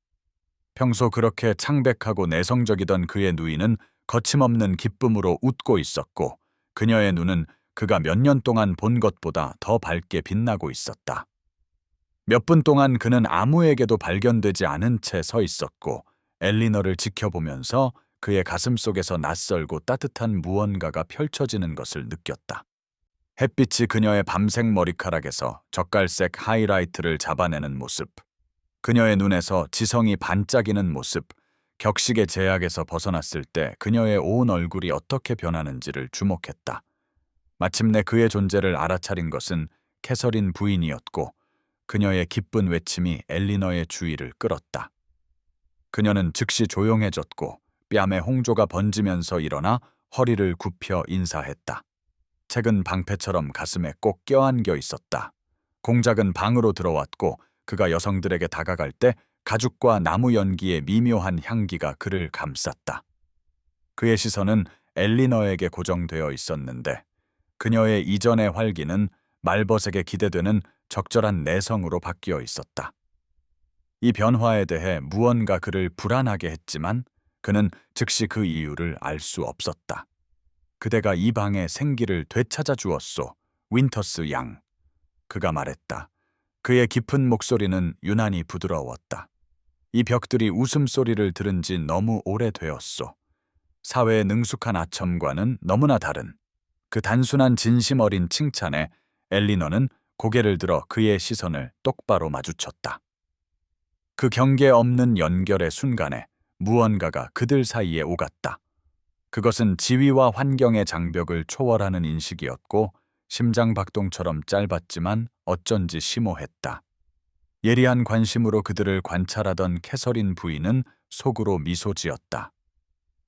평소 그렇게 창백하고 내성적이던 그의 누이는 거침없는 기쁨으로 웃고 있었고 그녀의 눈은 그가 몇 년 동안 본 것보다 더 밝게 빛나고 있었다. 몇 분 동안 그는 아무에게도 발견되지 않은 채 서 있었고 엘리너를 지켜보면서 그의 가슴속에서 낯설고 따뜻한 무언가가 펼쳐지는 것을 느꼈다. 햇빛이 그녀의 밤색 머리카락에서 젓갈색 하이라이트를 잡아내는 모습, 그녀의 눈에서 지성이 반짝이는 모습, 격식의 제약에서 벗어났을 때 그녀의 온 얼굴이 어떻게 변하는지를 주목했다. 마침내 그의 존재를 알아차린 것은 캐서린 부인이었고 그녀의 기쁜 외침이 엘리너의 주의를 끌었다. 그녀는 즉시 조용해졌고 뺨에 홍조가 번지면서 일어나 허리를 굽혀 인사했다. 책은 방패처럼 가슴에 꼭 껴안겨 있었다. 공작은 방으로 들어왔고 그가 여성들에게 다가갈 때 가죽과 나무 연기의 미묘한 향기가 그를 감쌌다. 그의 시선은 엘리너에게 고정되어 있었는데 그녀의 이전의 활기는 말벗에게 기대되는 적절한 내성으로 바뀌어 있었다. 이 변화에 대해 무언가 그를 불안하게 했지만 그는 즉시 그 이유를 알 수 없었다. 그대가 이 방의 생기를 되찾아 주었소, 윈터스 양. 그가 말했다. 그의 깊은 목소리는 유난히 부드러웠다. 이 벽들이 웃음소리를 들은 지 너무 오래되었소. 사회의 능숙한 아첨과는 너무나 다른 그 단순한 진심 어린 칭찬에 엘리너는 고개를 들어 그의 시선을 똑바로 마주쳤다. 그 경계 없는 연결의 순간에 무언가가 그들 사이에 오갔다. 그것은 지위와 환경의 장벽을 초월하는 인식이었고 심장박동처럼 짧았지만 어쩐지 심오했다. 예리한 관심으로 그들을 관찰하던 캐서린 부인은 속으로 미소 지었다.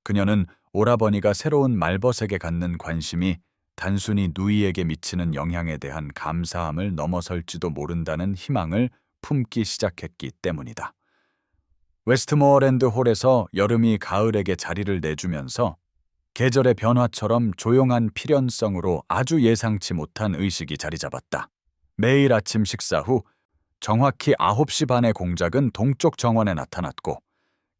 그녀는 오라버니가 새로운 말벗에게 갖는 관심이 단순히 누이에게 미치는 영향에 대한 감사함을 넘어설지도 모른다는 희망을 품기 시작했기 때문이다. 웨스트모어랜드 홀에서 여름이 가을에게 자리를 내주면서 계절의 변화처럼 조용한 필연성으로 아주 예상치 못한 의식이 자리 잡았다. 매일 아침 식사 후 정확히 9시 반의 공작은 동쪽 정원에 나타났고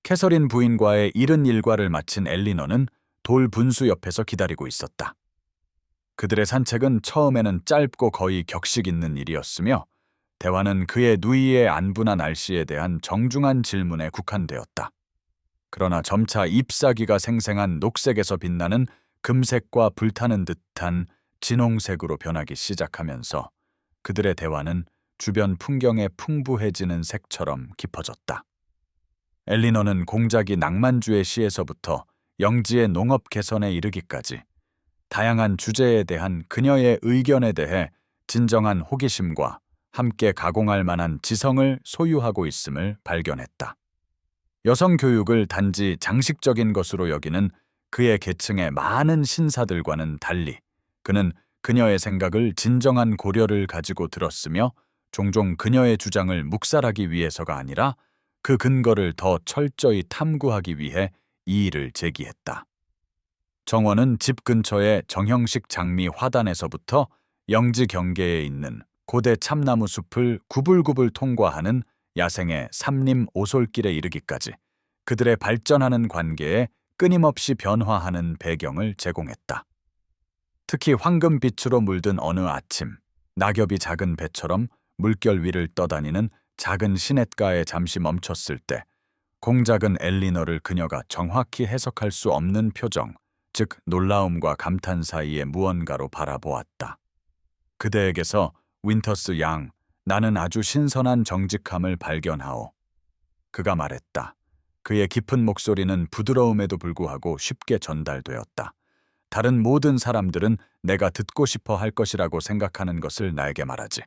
캐서린 부인과의 이른 일과를 마친 엘리너는 돌 분수 옆에서 기다리고 있었다. 그들의 산책은 처음에는 짧고 거의 격식 있는 일이었으며 대화는 그의 누이의 안부나 날씨에 대한 정중한 질문에 국한되었다. 그러나 점차 잎사귀가 생생한 녹색에서 빛나는 금색과 불타는 듯한 진홍색으로 변하기 시작하면서 그들의 대화는 주변 풍경에 풍부해지는 색처럼 깊어졌다. 엘리너는 공작이 낭만주의 시에서부터 영지의 농업 개선에 이르기까지 다양한 주제에 대한 그녀의 의견에 대해 진정한 호기심과 함께 가공할 만한 지성을 소유하고 있음을 발견했다. 여성 교육을 단지 장식적인 것으로 여기는 그의 계층의 많은 신사들과는 달리 그는 그녀의 생각을 진정한 고려를 가지고 들었으며 종종 그녀의 주장을 묵살하기 위해서가 아니라 그 근거를 더 철저히 탐구하기 위해 이의를 제기했다. 정원은 집 근처의 정형식 장미 화단에서부터 영지 경계에 있는 고대 참나무 숲을 구불구불 통과하는 야생의 삼림 오솔길에 이르기까지 그들의 발전하는 관계에 끊임없이 변화하는 배경을 제공했다. 특히 황금빛으로 물든 어느 아침, 낙엽이 작은 배처럼 물결 위를 떠다니는 작은 시냇가에 잠시 멈췄을 때 공작은 엘리너를 그녀가 정확히 해석할 수 없는 표정, 즉 놀라움과 감탄 사이의 무언가로 바라보았다. 그대에게서 윈터스 양, 나는 아주 신선한 정직함을 발견하오. 그가 말했다. 그의 깊은 목소리는 부드러움에도 불구하고 쉽게 전달되었다. 다른 모든 사람들은 내가 듣고 싶어 할 것이라고 생각하는 것을 나에게 말하지.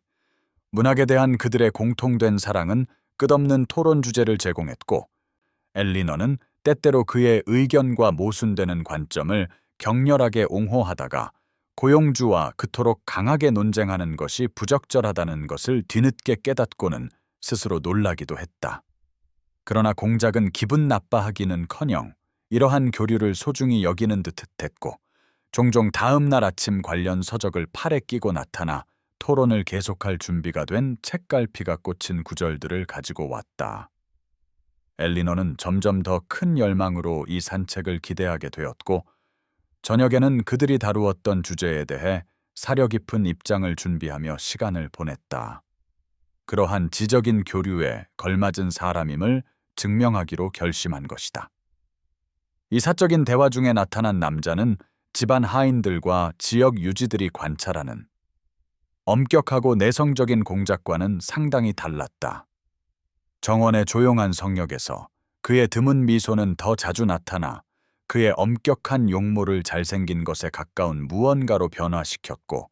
문학에 대한 그들의 공통된 사랑은 끝없는 토론 주제를 제공했고, 엘리너는 때때로 그의 의견과 모순되는 관점을 격렬하게 옹호하다가 고용주와 그토록 강하게 논쟁하는 것이 부적절하다는 것을 뒤늦게 깨닫고는 스스로 놀라기도 했다. 그러나 공작은 기분 나빠하기는커녕 이러한 교류를 소중히 여기는 듯했고, 종종 다음 날 아침 관련 서적을 팔에 끼고 나타나 토론을 계속할 준비가 된 책갈피가 꽂힌 구절들을 가지고 왔다. 엘리너는 점점 더 큰 열망으로 이 산책을 기대하게 되었고, 저녁에는 그들이 다루었던 주제에 대해 사려 깊은 입장을 준비하며 시간을 보냈다. 그러한 지적인 교류에 걸맞은 사람임을 증명하기로 결심한 것이다. 이 사적인 대화 중에 나타난 남자는 집안 하인들과 지역 유지들이 관찰하는 엄격하고 내성적인 공작과는 상당히 달랐다. 정원의 조용한 성역에서 그의 드문 미소는 더 자주 나타나 그의 엄격한 용모를 잘생긴 것에 가까운 무언가로 변화시켰고,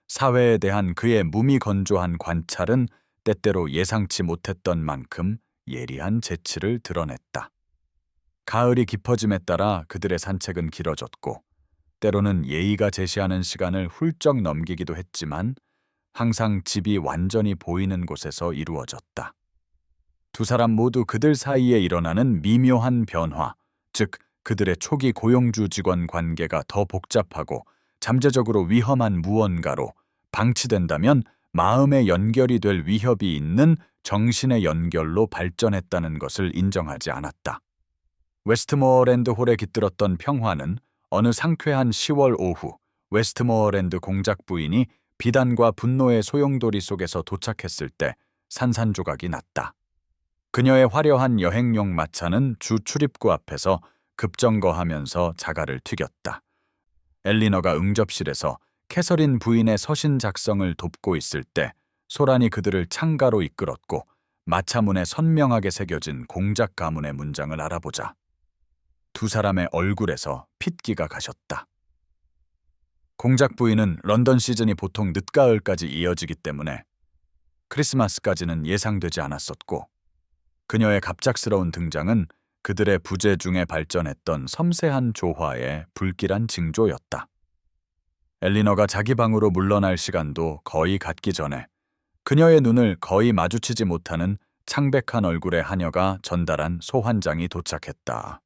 사회에 대한 그의 무미건조한 관찰은 때때로 예상치 못했던 만큼 예리한 재치를 드러냈다. 가을이 깊어짐에 따라 그들의 산책은 길어졌고, 때로는 예의가 제시하는 시간을 훌쩍 넘기기도 했지만 항상 집이 완전히 보이는 곳에서 이루어졌다. 두 사람 모두 그들 사이에 일어나는 미묘한 변화, 즉 그들의 초기 고용주 직원 관계가 더 복잡하고 잠재적으로 위험한 무언가로, 방치된다면 마음의 연결이 될 위협이 있는 정신의 연결로 발전했다는 것을 인정하지 않았다. 웨스트모어랜드 홀에 깃들었던 평화는 어느 상쾌한 10월 오후, 웨스트모어랜드 공작 부인이 비단과 분노의 소용돌이 속에서 도착했을 때 산산조각이 났다. 그녀의 화려한 여행용 마차는 주 출입구 앞에서 급정거하면서 자갈을 튀겼다. 엘리너가 응접실에서 캐서린 부인의 서신 작성을 돕고 있을 때 소란이 그들을 창가로 이끌었고, 마차문에 선명하게 새겨진 공작 가문의 문장을 알아보자 두 사람의 얼굴에서 핏기가 가셨다. 공작 부인은 런던 시즌이 보통 늦가을까지 이어지기 때문에 크리스마스까지는 예상되지 않았었고, 그녀의 갑작스러운 등장은 그들의 부재 중에 발전했던 섬세한 조화의 불길한 징조였다. 엘리너가 자기 방으로 물러날 시간도 거의 갖기 전에 그녀의 눈을 거의 마주치지 못하는 창백한 얼굴의 하녀가 전달한 소환장이 도착했다.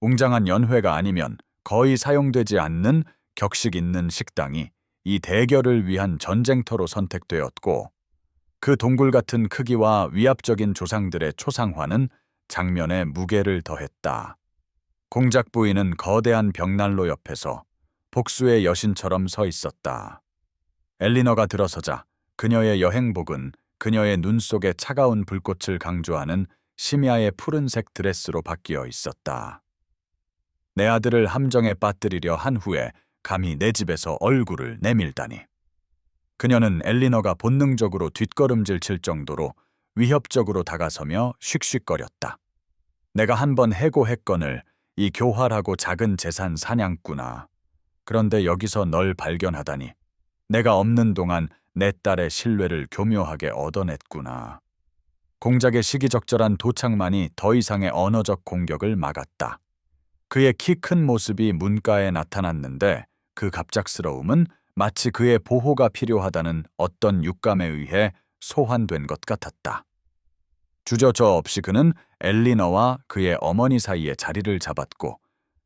웅장한 연회가 아니면 거의 사용되지 않는 격식 있는 식당이 이 대결을 위한 전쟁터로 선택되었고, 그 동굴 같은 크기와 위압적인 조상들의 초상화는 장면에 무게를 더했다. 공작 부인은 거대한 벽난로 옆에서 복수의 여신처럼 서 있었다. 엘리너가 들어서자 그녀의 여행복은 그녀의 눈 속에 차가운 불꽃을 강조하는 심야의 푸른색 드레스로 바뀌어 있었다. 내 아들을 함정에 빠뜨리려 한 후에 감히 내 집에서 얼굴을 내밀다니. 그녀는 엘리너가 본능적으로 뒷걸음질 칠 정도로 위협적으로 다가서며 씩씩거렸다. 내가 한번 해고했건을 이 교활하고 작은 재산 사냥꾼아. 그런데 여기서 널 발견하다니. 내가 없는 동안 내 딸의 신뢰를 교묘하게 얻어냈구나. 공작의 시기적절한 도착만이 더 이상의 언어적 공격을 막았다. 그의 키 큰 모습이 문가에 나타났는데 그 갑작스러움은 마치 그의 보호가 필요하다는 어떤 육감에 의해 소환된 것 같았다. 주저저 없이 그는 엘리너와 그의 어머니 사이에 자리를 잡았고,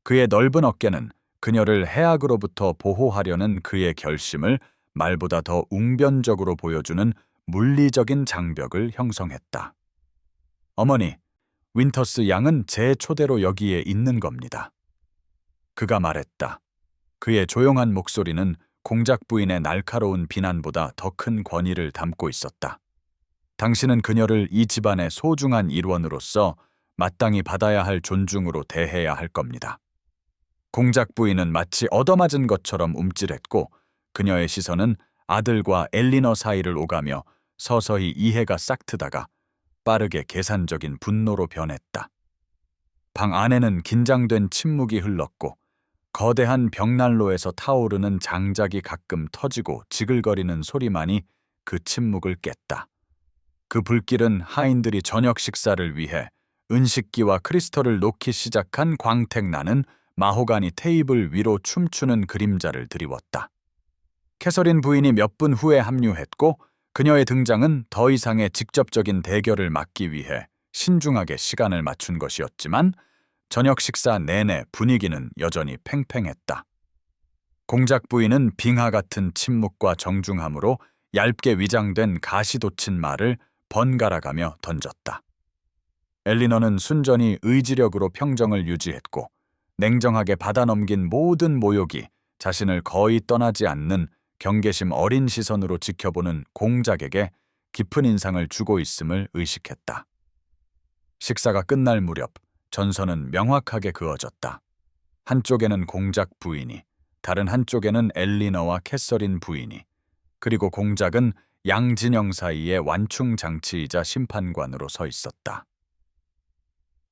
그의 넓은 어깨는 그녀를 해악으로부터 보호하려는 그의 결심을 말보다 더 웅변적으로 보여주는 물리적인 장벽을 형성했다. 어머니, 윈터스 양은 제 초대로 여기에 있는 겁니다. 그가 말했다. 그의 조용한 목소리는 공작 부인의 날카로운 비난보다 더 큰 권위를 담고 있었다. 당신은 그녀를 이 집안의 소중한 일원으로서 마땅히 받아야 할 존중으로 대해야 할 겁니다. 공작 부인은 마치 얻어맞은 것처럼 움찔했고 그녀의 시선은 아들과 엘리너 사이를 오가며 서서히 이해가 싹트다가 빠르게 계산적인 분노로 변했다. 방 안에는 긴장된 침묵이 흘렀고 거대한 벽난로에서 타오르는 장작이 가끔 터지고 지글거리는 소리만이 그 침묵을 깼다. 그 불길은 하인들이 저녁 식사를 위해 은식기와 크리스털을 놓기 시작한 광택나는 마호가니 테이블 위로 춤추는 그림자를 드리웠다. 캐서린 부인이 몇 분 후에 합류했고 그녀의 등장은 더 이상의 직접적인 대결을 막기 위해 신중하게 시간을 맞춘 것이었지만 저녁 식사 내내 분위기는 여전히 팽팽했다. 공작 부인은 빙하 같은 침묵과 정중함으로 얇게 위장된 가시 돋친 말을 번갈아가며 던졌다. 엘리너는 순전히 의지력으로 평정을 유지했고 냉정하게 받아넘긴 모든 모욕이 자신을 거의 떠나지 않는 경계심 어린 시선으로 지켜보는 공작에게 깊은 인상을 주고 있음을 의식했다. 식사가 끝날 무렵 전선은 명확하게 그어졌다. 한쪽에는 공작 부인이, 다른 한쪽에는 엘리너와 캐서린 부인이, 그리고 공작은 양진영 사이의 완충장치이자 심판관으로 서 있었다.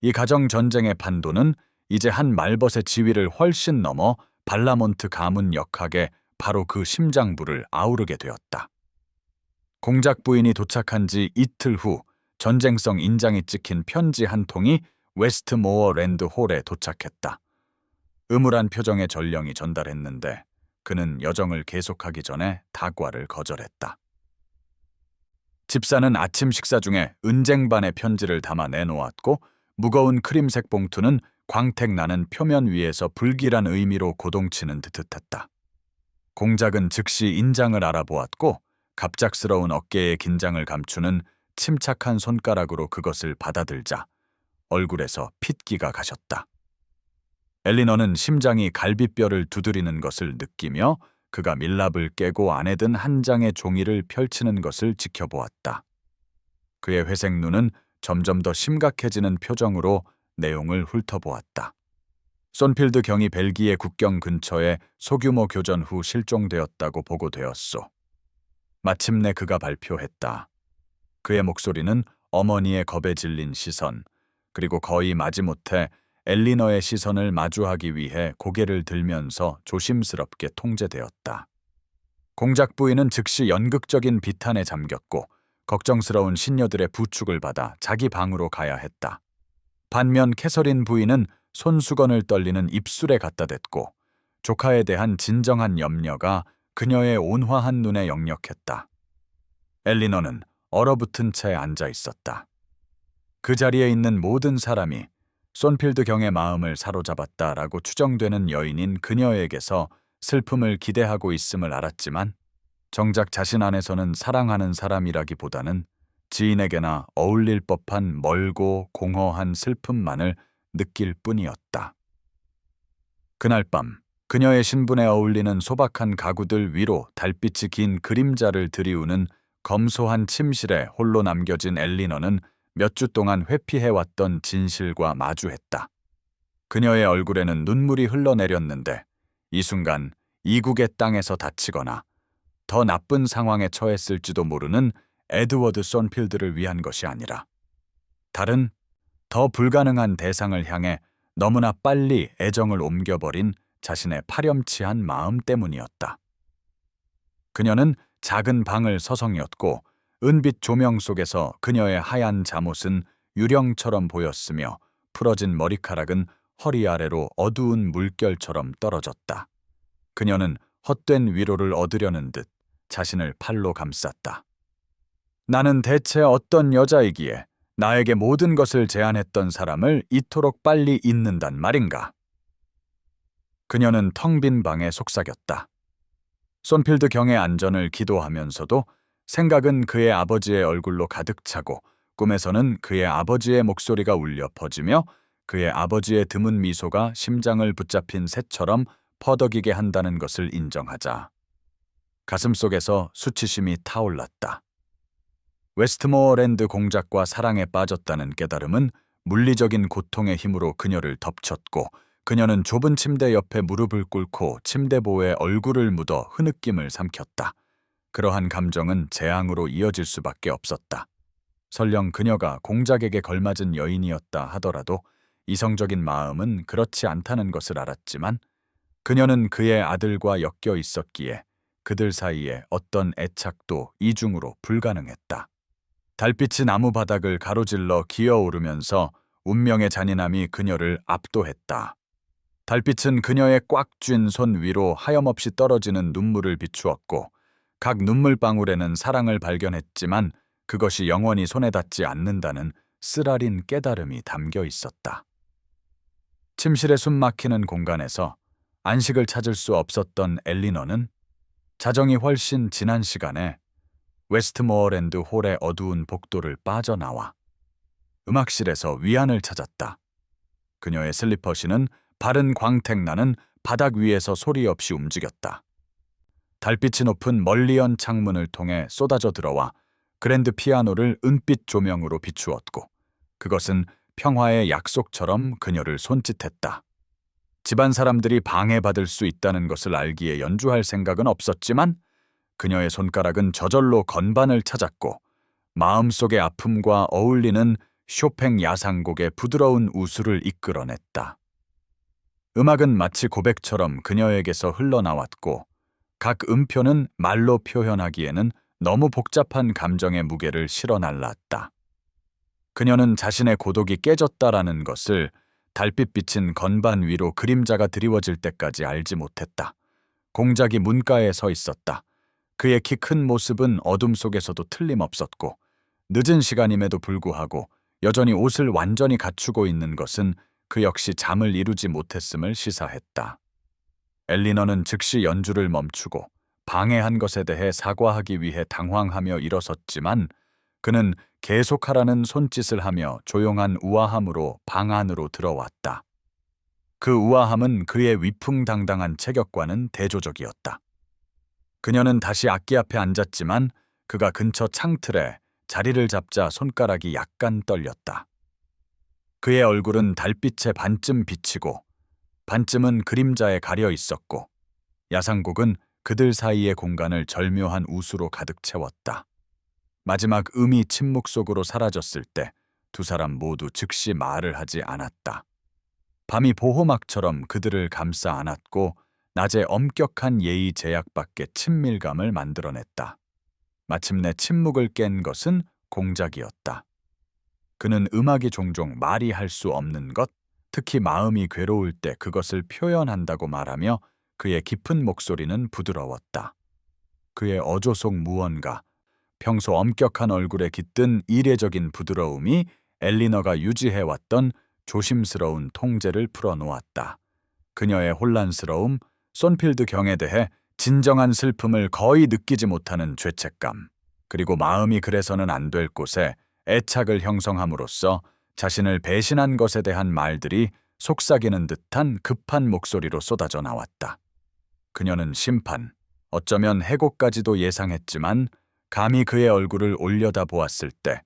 이 가정 전쟁의 판도는 이제 한 말벗의 지위를 훨씬 넘어 발라몬트 가문 역학에 바로 그 심장부를 아우르게 되었다. 공작 부인이 도착한 지 이틀 후 전쟁성 인장이 찍힌 편지 한 통이 웨스트모어랜드 홀에 도착했다. 음울한 표정의 전령이 전달했는데 그는 여정을 계속하기 전에 다과를 거절했다. 집사는 아침 식사 중에 은쟁반의 편지를 담아 내놓았고 무거운 크림색 봉투는 광택나는 표면 위에서 불길한 의미로 고동치는 듯했다. 공작은 즉시 인장을 알아보았고 갑작스러운 어깨의 긴장을 감추는 침착한 손가락으로 그것을 받아들자 얼굴에서 핏기가 가셨다. 엘리너는 심장이 갈비뼈를 두드리는 것을 느끼며 그가 밀랍을 깨고 안에 든 한 장의 종이를 펼치는 것을 지켜보았다. 그의 회색 눈은 점점 더 심각해지는 표정으로 내용을 훑어보았다. 손필드 경이 벨기에 국경 근처에 소규모 교전 후 실종되었다고 보고되었소. 마침내 그가 발표했다. 그의 목소리는 어머니의 겁에 질린 시선, 그리고 거의 마지못해 엘리너의 시선을 마주하기 위해 고개를 들면서 조심스럽게 통제되었다. 공작 부인은 즉시 연극적인 비탄에 잠겼고 걱정스러운 신녀들의 부축을 받아 자기 방으로 가야 했다. 반면 캐서린 부인은 손수건을 떨리는 입술에 갖다 댔고 조카에 대한 진정한 염려가 그녀의 온화한 눈에 역력했다. 엘리너는 얼어붙은 채 앉아 있었다. 그 자리에 있는 모든 사람이 손필드 경의 마음을 사로잡았다라고 추정되는 여인인 그녀에게서 슬픔을 기대하고 있음을 알았지만 정작 자신 안에서는 사랑하는 사람이라기보다는 지인에게나 어울릴 법한 멀고 공허한 슬픔만을 느낄 뿐이었다. 그날 밤 그녀의 신분에 어울리는 소박한 가구들 위로 달빛이 긴 그림자를 드리우는 검소한 침실에 홀로 남겨진 엘리너는 몇 주 동안 회피해왔던 진실과 마주했다. 그녀의 얼굴에는 눈물이 흘러내렸는데 이 순간 이국의 땅에서 다치거나 더 나쁜 상황에 처했을지도 모르는 에드워드 손필드를 위한 것이 아니라 다른 더 불가능한 대상을 향해 너무나 빨리 애정을 옮겨버린 자신의 파렴치한 마음 때문이었다. 그녀는 작은 방을 서성였고 은빛 조명 속에서 그녀의 하얀 잠옷은 유령처럼 보였으며 풀어진 머리카락은 허리 아래로 어두운 물결처럼 떨어졌다. 그녀는 헛된 위로를 얻으려는 듯 자신을 팔로 감쌌다. 나는 대체 어떤 여자이기에 나에게 모든 것을 제안했던 사람을 이토록 빨리 잊는단 말인가? 그녀는 텅 빈 방에 속삭였다. 손필드 경의 안전을 기도하면서도 생각은 그의 아버지의 얼굴로 가득 차고 꿈에서는 그의 아버지의 목소리가 울려 퍼지며 그의 아버지의 드문 미소가 심장을 붙잡힌 새처럼 퍼덕이게 한다는 것을 인정하자 가슴속에서 수치심이 타올랐다. 웨스트모어랜드 공작과 사랑에 빠졌다는 깨달음은 물리적인 고통의 힘으로 그녀를 덮쳤고 그녀는 좁은 침대 옆에 무릎을 꿇고 침대보에 얼굴을 묻어 흐느낌을 삼켰다. 그러한 감정은 재앙으로 이어질 수밖에 없었다. 설령 그녀가 공작에게 걸맞은 여인이었다 하더라도 이성적인 마음은 그렇지 않다는 것을 알았지만 그녀는 그의 아들과 엮여 있었기에 그들 사이에 어떤 애착도 이중으로 불가능했다. 달빛이 나무 바닥을 가로질러 기어오르면서 운명의 잔인함이 그녀를 압도했다. 달빛은 그녀의 꽉 쥔 손 위로 하염없이 떨어지는 눈물을 비추었고 각 눈물방울에는 사랑을 발견했지만 그것이 영원히 손에 닿지 않는다는 쓰라린 깨달음이 담겨 있었다. 침실에 숨 막히는 공간에서 안식을 찾을 수 없었던 엘리너는 자정이 훨씬 지난 시간에 웨스트모어랜드 홀의 어두운 복도를 빠져나와 음악실에서 위안을 찾았다. 그녀의 슬리퍼신은 바른 광택나는 바닥 위에서 소리 없이 움직였다. 달빛이 높은 멀리연 창문을 통해 쏟아져 들어와 그랜드 피아노를 은빛 조명으로 비추었고 그것은 평화의 약속처럼 그녀를 손짓했다. 집안 사람들이 방해받을 수 있다는 것을 알기에 연주할 생각은 없었지만 그녀의 손가락은 저절로 건반을 찾았고 마음속의 아픔과 어울리는 쇼팽 야상곡의 부드러운 우수를 이끌어냈다. 음악은 마치 고백처럼 그녀에게서 흘러나왔고 각 음표는 말로 표현하기에는 너무 복잡한 감정의 무게를 실어 날랐다. 그녀는 자신의 고독이 깨졌다라는 것을 달빛 비친 건반 위로 그림자가 드리워질 때까지 알지 못했다. 공작이 문가에 서 있었다. 그의 키 큰 모습은 어둠 속에서도 틀림없었고 늦은 시간임에도 불구하고 여전히 옷을 완전히 갖추고 있는 것은 그 역시 잠을 이루지 못했음을 시사했다. 엘리너는 즉시 연주를 멈추고 방해한 것에 대해 사과하기 위해 당황하며 일어섰지만 그는 계속하라는 손짓을 하며 조용한 우아함으로 방 안으로 들어왔다. 그 우아함은 그의 위풍당당한 체격과는 대조적이었다. 그녀는 다시 악기 앞에 앉았지만 그가 근처 창틀에 자리를 잡자 손가락이 약간 떨렸다. 그의 얼굴은 달빛에 반쯤 비치고 반쯤은 그림자에 가려 있었고 야상곡은 그들 사이의 공간을 절묘한 우수로 가득 채웠다. 마지막 음이 침묵 속으로 사라졌을 때 두 사람 모두 즉시 말을 하지 않았다. 밤이 보호막처럼 그들을 감싸 안았고 낮의 엄격한 예의 제약 밖의 친밀감을 만들어냈다. 마침내 침묵을 깬 것은 공작이었다. 그는 음악이 종종 말이 할 수 없는 것, 특히 마음이 괴로울 때 그것을 표현한다고 말하며 그의 깊은 목소리는 부드러웠다. 그의 어조 속 무언가, 평소 엄격한 얼굴에 깃든 이례적인 부드러움이 엘리너가 유지해왔던 조심스러운 통제를 풀어놓았다. 그녀의 혼란스러움, 손필드 경에 대해 진정한 슬픔을 거의 느끼지 못하는 죄책감, 그리고 마음이 그래서는 안 될 곳에 애착을 형성함으로써 자신을 배신한 것에 대한 말들이 속삭이는 듯한 급한 목소리로 쏟아져 나왔다. 그녀는 심판, 어쩌면 해고까지도 예상했지만 감히 그의 얼굴을 올려다 보았을 때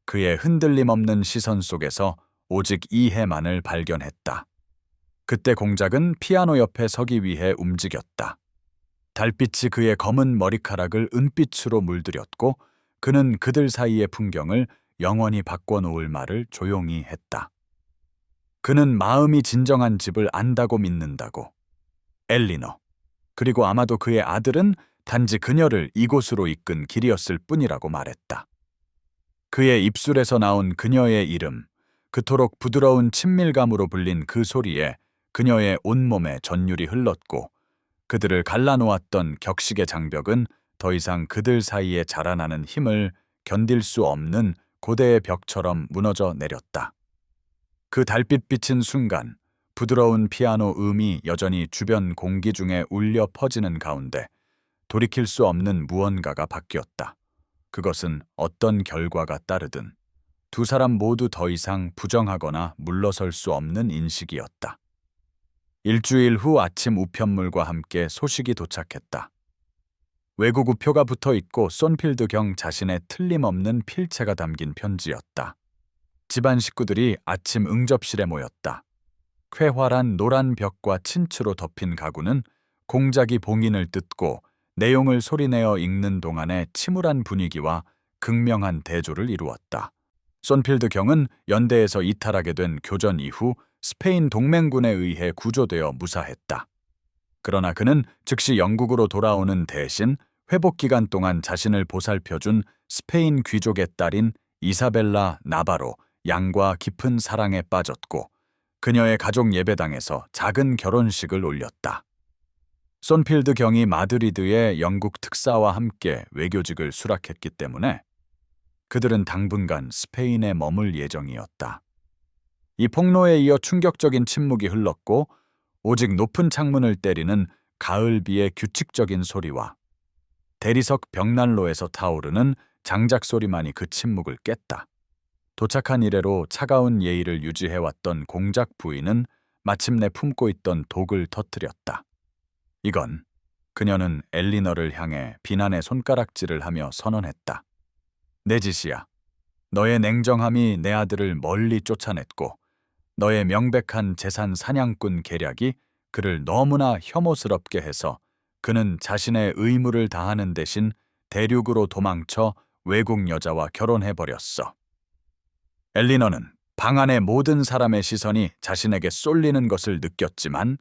그의 흔들림 없는 시선 속에서 오직 이해만을 발견했다. 그때 공작은 피아노 옆에 서기 위해 움직였다. 달빛이 그의 검은 머리카락을 은빛으로 물들였고 그는 그들 사이의 풍경을 영원히 바꿔놓을 말을 조용히 했다. 그는 마음이 진정한 집을 안다고 믿는다고. 엘리너, 그리고 아마도 그의 아들은 단지 그녀를 이곳으로 이끈 길이었을 뿐이라고 말했다. 그의 입술에서 나온 그녀의 이름, 그토록 부드러운 친밀감으로 불린 그 소리에 그녀의 온몸에 전율이 흘렀고 그들을 갈라놓았던 격식의 장벽은 더 이상 그들 사이에 자라나는 힘을 견딜 수 없는 고대의 벽처럼 무너져 내렸다. 그 달빛 비친 순간 부드러운 피아노 음이 여전히 주변 공기 중에 울려 퍼지는 가운데 돌이킬 수 없는 무언가가 바뀌었다. 그것은 어떤 결과가 따르든 두 사람 모두 더 이상 부정하거나 물러설 수 없는 인식이었다. 일주일 후 아침 우편물과 함께 소식이 도착했다. 외국 우표가 붙어 있고 손필드 경 자신의 틀림없는 필체가 담긴 편지였다. 집안 식구들이 아침 응접실에 모였다. 쾌활한 노란 벽과 틴츠로 덮인 가구는 공작이 봉인을 뜯고 내용을 소리내어 읽는 동안의 침울한 분위기와 극명한 대조를 이루었다. 손필드 경은 연대에서 이탈하게 된 교전 이후 스페인 동맹군에 의해 구조되어 무사했다. 그러나 그는 즉시 영국으로 돌아오는 대신 회복 기간 동안 자신을 보살펴준 스페인 귀족의 딸인 이사벨라 나바로 양과 깊은 사랑에 빠졌고 그녀의 가족 예배당에서 작은 결혼식을 올렸다. 손필드 경이 마드리드의 영국 특사와 함께 외교직을 수락했기 때문에 그들은 당분간 스페인에 머물 예정이었다. 이 폭로에 이어 충격적인 침묵이 흘렀고 오직 높은 창문을 때리는 가을비의 규칙적인 소리와 대리석 벽난로에서 타오르는 장작 소리만이 그 침묵을 깼다. 도착한 이래로 차가운 예의를 유지해왔던 공작 부인은 마침내 품고 있던 독을 터뜨렸다. 이건 그녀는 엘리너를 향해 비난의 손가락질을 하며 선언했다. 내 짓이야. 너의 냉정함이 내 아들을 멀리 쫓아냈고 너의 명백한 재산 사냥꾼 계략이 그를 너무나 혐오스럽게 해서 그는 자신의 의무를 다하는 대신 대륙으로 도망쳐 외국 여자와 결혼해버렸어. 엘리너는 방 안의 모든 사람의 시선이 자신에게 쏠리는 것을 느꼈지만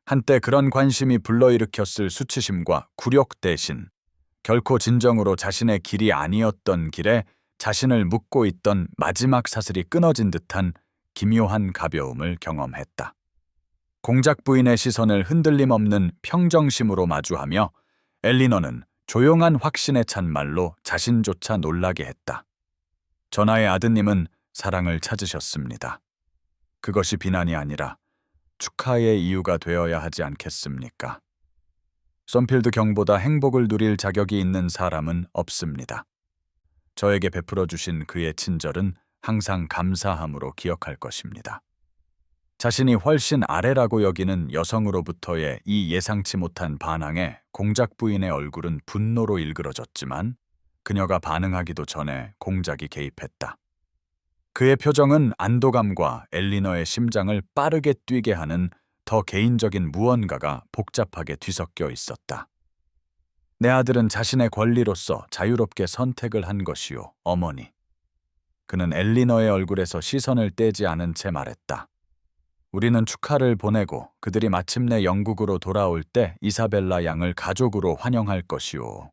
한때 그런 관심이 불러일으켰을 수치심과 굴욕 대신 결코 진정으로 자신의 길이 아니었던 길에 자신을 묶고 있던 마지막 사슬이 끊어진 듯한 기묘한 가벼움을 경험했다. 공작 부인의 시선을 흔들림 없는 평정심으로 마주하며 엘리너는 조용한 확신에 찬 말로 자신조차 놀라게 했다. 전하의 아드님은 사랑을 찾으셨습니다. 그것이 비난이 아니라 축하의 이유가 되어야 하지 않겠습니까? 손필드 경보다 행복을 누릴 자격이 있는 사람은 없습니다. 저에게 베풀어 주신 그의 친절은 항상 감사함으로 기억할 것입니다. 자신이 훨씬 아래라고 여기는 여성으로부터의 이 예상치 못한 반항에 공작 부인의 얼굴은 분노로 일그러졌지만 그녀가 반응하기도 전에 공작이 개입했다. 그의 표정은 안도감과 엘리너의 심장을 빠르게 뛰게 하는 더 개인적인 무언가가 복잡하게 뒤섞여 있었다. 내 아들은 자신의 권리로서 자유롭게 선택을 한 것이오, 어머니. 그는 엘리너의 얼굴에서 시선을 떼지 않은 채 말했다. 우리는 축하를 보내고 그들이 마침내 영국으로 돌아올 때 이사벨라 양을 가족으로 환영할 것이오.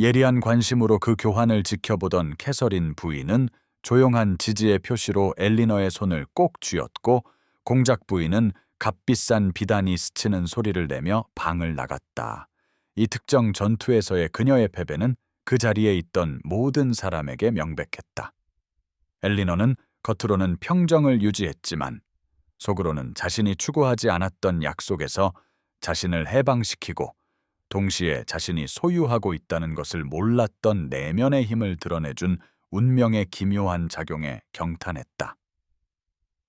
예리한 관심으로 그 교환을 지켜보던 캐서린 부인은 조용한 지지의 표시로 엘리너의 손을 꼭 쥐었고 공작 부인은 값비싼 비단이 스치는 소리를 내며 방을 나갔다. 이 특정 전투에서의 그녀의 패배는 그 자리에 있던 모든 사람에게 명백했다. 엘리너는 겉으로는 평정을 유지했지만 속으로는 자신이 추구하지 않았던 약속에서 자신을 해방시키고 동시에 자신이 소유하고 있다는 것을 몰랐던 내면의 힘을 드러내준 운명의 기묘한 작용에 경탄했다.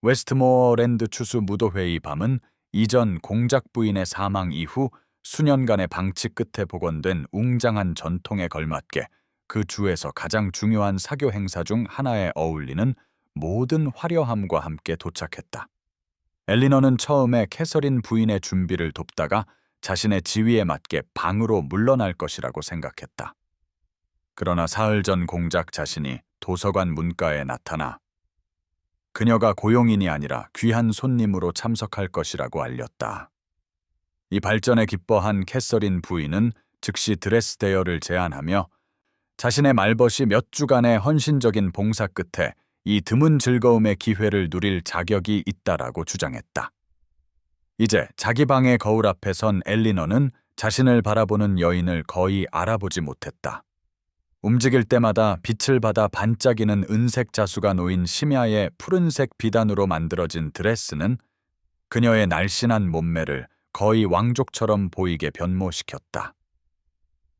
웨스트모어랜드 추수 무도회의 밤은 이전 공작 부인의 사망 이후 수년간의 방치 끝에 복원된 웅장한 전통에 걸맞게 그 주에서 가장 중요한 사교 행사 중 하나에 어울리는 모든 화려함과 함께 도착했다. 엘리너는 처음에 캐서린 부인의 준비를 돕다가 자신의 지위에 맞게 방으로 물러날 것이라고 생각했다. 그러나 사흘 전 공작 자신이 도서관 문가에 나타나 그녀가 고용인이 아니라 귀한 손님으로 참석할 것이라고 알렸다. 이 발전에 기뻐한 캐서린 부인은 즉시 드레스 대여를 제안하며 자신의 말벗이 몇 주간의 헌신적인 봉사 끝에 이 드문 즐거움의 기회를 누릴 자격이 있다라고 주장했다. 이제 자기 방의 거울 앞에 선 엘리너는 자신을 바라보는 여인을 거의 알아보지 못했다. 움직일 때마다 빛을 받아 반짝이는 은색 자수가 놓인 심야의 푸른색 비단으로 만들어진 드레스는 그녀의 날씬한 몸매를 거의 왕족처럼 보이게 변모시켰다.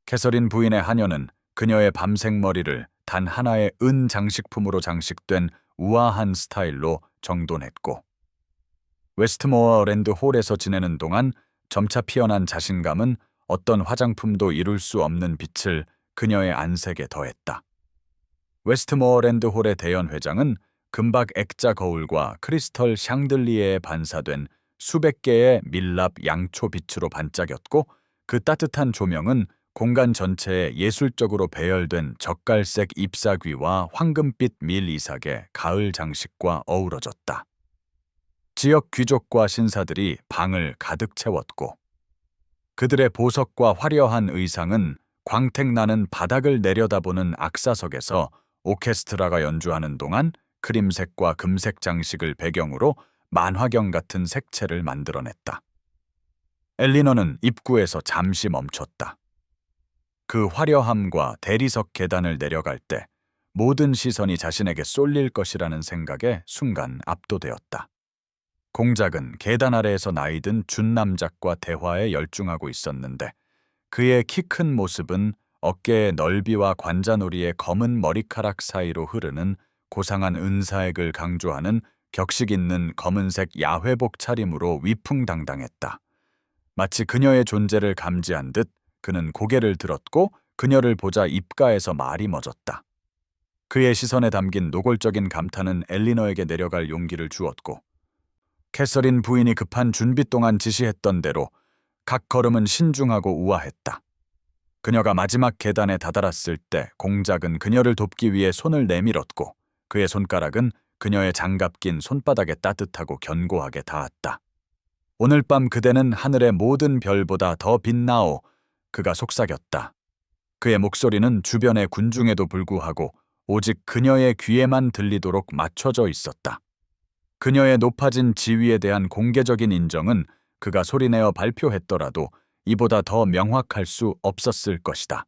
캐서린 부인의 하녀는 그녀의 밤색 머리를 단 하나의 은 장식품으로 장식된 우아한 스타일로 정돈했고 웨스트모어랜드 홀에서 지내는 동안 점차 피어난 자신감은 어떤 화장품도 이룰 수 없는 빛을 그녀의 안색에 더했다. 웨스트모어랜드 홀의 대연 회장은 금박 액자 거울과 크리스털 샹들리에에 반사된 수백 개의 밀랍 양초 빛으로 반짝였고, 그 따뜻한 조명은 공간 전체에 예술적으로 배열된 젓갈색 잎사귀와 황금빛 밀 이삭의 가을 장식과 어우러졌다. 지역 귀족과 신사들이 방을 가득 채웠고, 그들의 보석과 화려한 의상은 광택나는 바닥을 내려다보는 악사석에서 오케스트라가 연주하는 동안 크림색과 금색 장식을 배경으로 만화경 같은 색채를 만들어냈다. 엘리너는 입구에서 잠시 멈췄다. 그 화려함과 대리석 계단을 내려갈 때 모든 시선이 자신에게 쏠릴 것이라는 생각에 순간 압도되었다. 공작은 계단 아래에서 나이든 준남작과 대화에 열중하고 있었는데, 그의 키 큰 모습은 어깨의 넓이와 관자놀이의 검은 머리카락 사이로 흐르는 고상한 은사액을 강조하는 격식 있는 검은색 야회복 차림으로 위풍당당했다. 마치 그녀의 존재를 감지한 듯 그는 고개를 들었고, 그녀를 보자 입가에서 말이 멎었다. 그의 시선에 담긴 노골적인 감탄은 엘리너에게 내려갈 용기를 주었고, 캐서린 부인이 급한 준비 동안 지시했던 대로 각 걸음은 신중하고 우아했다. 그녀가 마지막 계단에 다다랐을 때 공작은 그녀를 돕기 위해 손을 내밀었고, 그의 손가락은 그녀의 장갑 낀 손바닥에 따뜻하고 견고하게 닿았다. 오늘 밤 그대는 하늘의 모든 별보다 더 빛나오. 그가 속삭였다. 그의 목소리는 주변의 군중에도 불구하고 오직 그녀의 귀에만 들리도록 맞춰져 있었다. 그녀의 높아진 지위에 대한 공개적인 인정은 그가 소리내어 발표했더라도 이보다 더 명확할 수 없었을 것이다.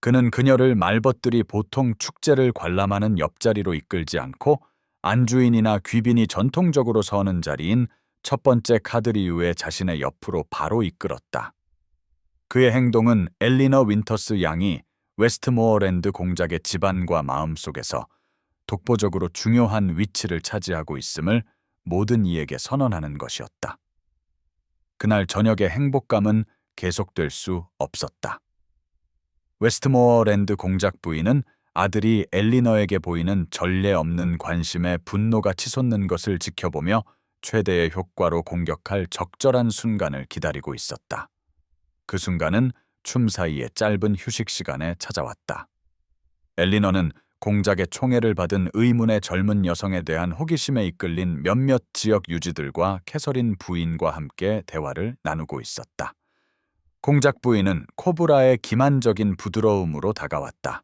그는 그녀를 말벗들이 보통 축제를 관람하는 옆자리로 이끌지 않고 안주인이나 귀빈이 전통적으로 서는 자리인 첫 번째 카드리유의 자신의 옆으로 바로 이끌었다. 그의 행동은 엘리너 윈터스 양이 웨스트모어랜드 공작의 집안과 마음속에서 독보적으로 중요한 위치를 차지하고 있음을 모든 이에게 선언하는 것이었다. 그날 저녁의 행복감은 계속될 수 없었다. 웨스트모어랜드 공작 부인은 아들이 엘리너에게 보이는 전례 없는 관심에 분노가 치솟는 것을 지켜보며 최대의 효과로 공격할 적절한 순간을 기다리고 있었다. 그 순간은 춤 사이의 짧은 휴식 시간에 찾아왔다. 엘리너는 공작의 총애를 받은 의문의 젊은 여성에 대한 호기심에 이끌린 몇몇 지역 유지들과 캐서린 부인과 함께 대화를 나누고 있었다. 공작 부인은 코브라의 기만적인 부드러움으로 다가왔다.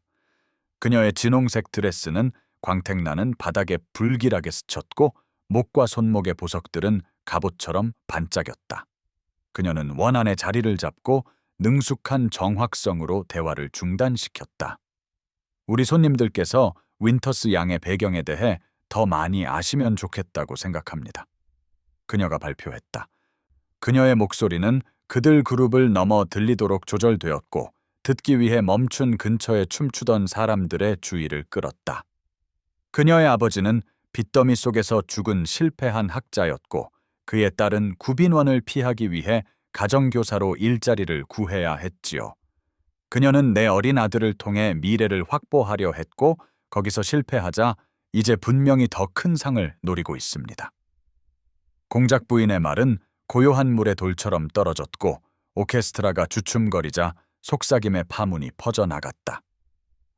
그녀의 진홍색 드레스는 광택나는 바닥에 불길하게 스쳤고, 목과 손목의 보석들은 갑옷처럼 반짝였다. 그녀는 원안에 자리를 잡고 능숙한 정확성으로 대화를 중단시켰다. 우리 손님들께서 윈터스 양의 배경에 대해 더 많이 아시면 좋겠다고 생각합니다. 그녀가 발표했다. 그녀의 목소리는 그들 그룹을 넘어 들리도록 조절되었고, 듣기 위해 멈춘 근처에 춤추던 사람들의 주의를 끌었다. 그녀의 아버지는 빚더미 속에서 죽은 실패한 학자였고, 그의 딸은 구빈원을 피하기 위해 가정교사로 일자리를 구해야 했지요. 그녀는 내 어린 아들을 통해 미래를 확보하려 했고, 거기서 실패하자 이제 분명히 더 큰 상을 노리고 있습니다. 공작 부인의 말은 고요한 물의 돌처럼 떨어졌고, 오케스트라가 주춤거리자 속삭임의 파문이 퍼져나갔다.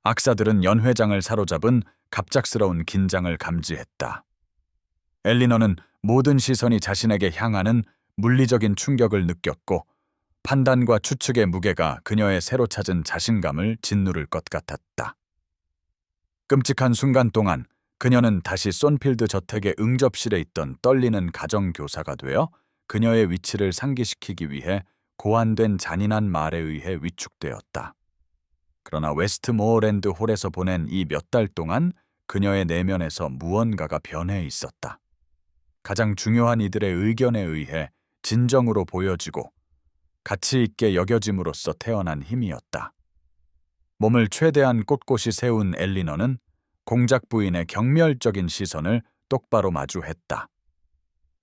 악사들은 연회장을 사로잡은 갑작스러운 긴장을 감지했다. 엘리너는 모든 시선이 자신에게 향하는 물리적인 충격을 느꼈고, 판단과 추측의 무게가 그녀의 새로 찾은 자신감을 짓누를 것 같았다. 끔찍한 순간 동안 그녀는 다시 손필드 저택의 응접실에 있던 떨리는 가정교사가 되어 그녀의 위치를 상기시키기 위해 고안된 잔인한 말에 의해 위축되었다. 그러나 웨스트모어랜드 홀에서 보낸 이 몇 달 동안 그녀의 내면에서 무언가가 변해 있었다. 가장 중요한 이들의 의견에 의해 진정으로 보여지고 가치 있게 여겨짐으로써 태어난 힘이었다. 몸을 최대한 꼿꼿이 세운 엘리너는 공작 부인의 경멸적인 시선을 똑바로 마주했다.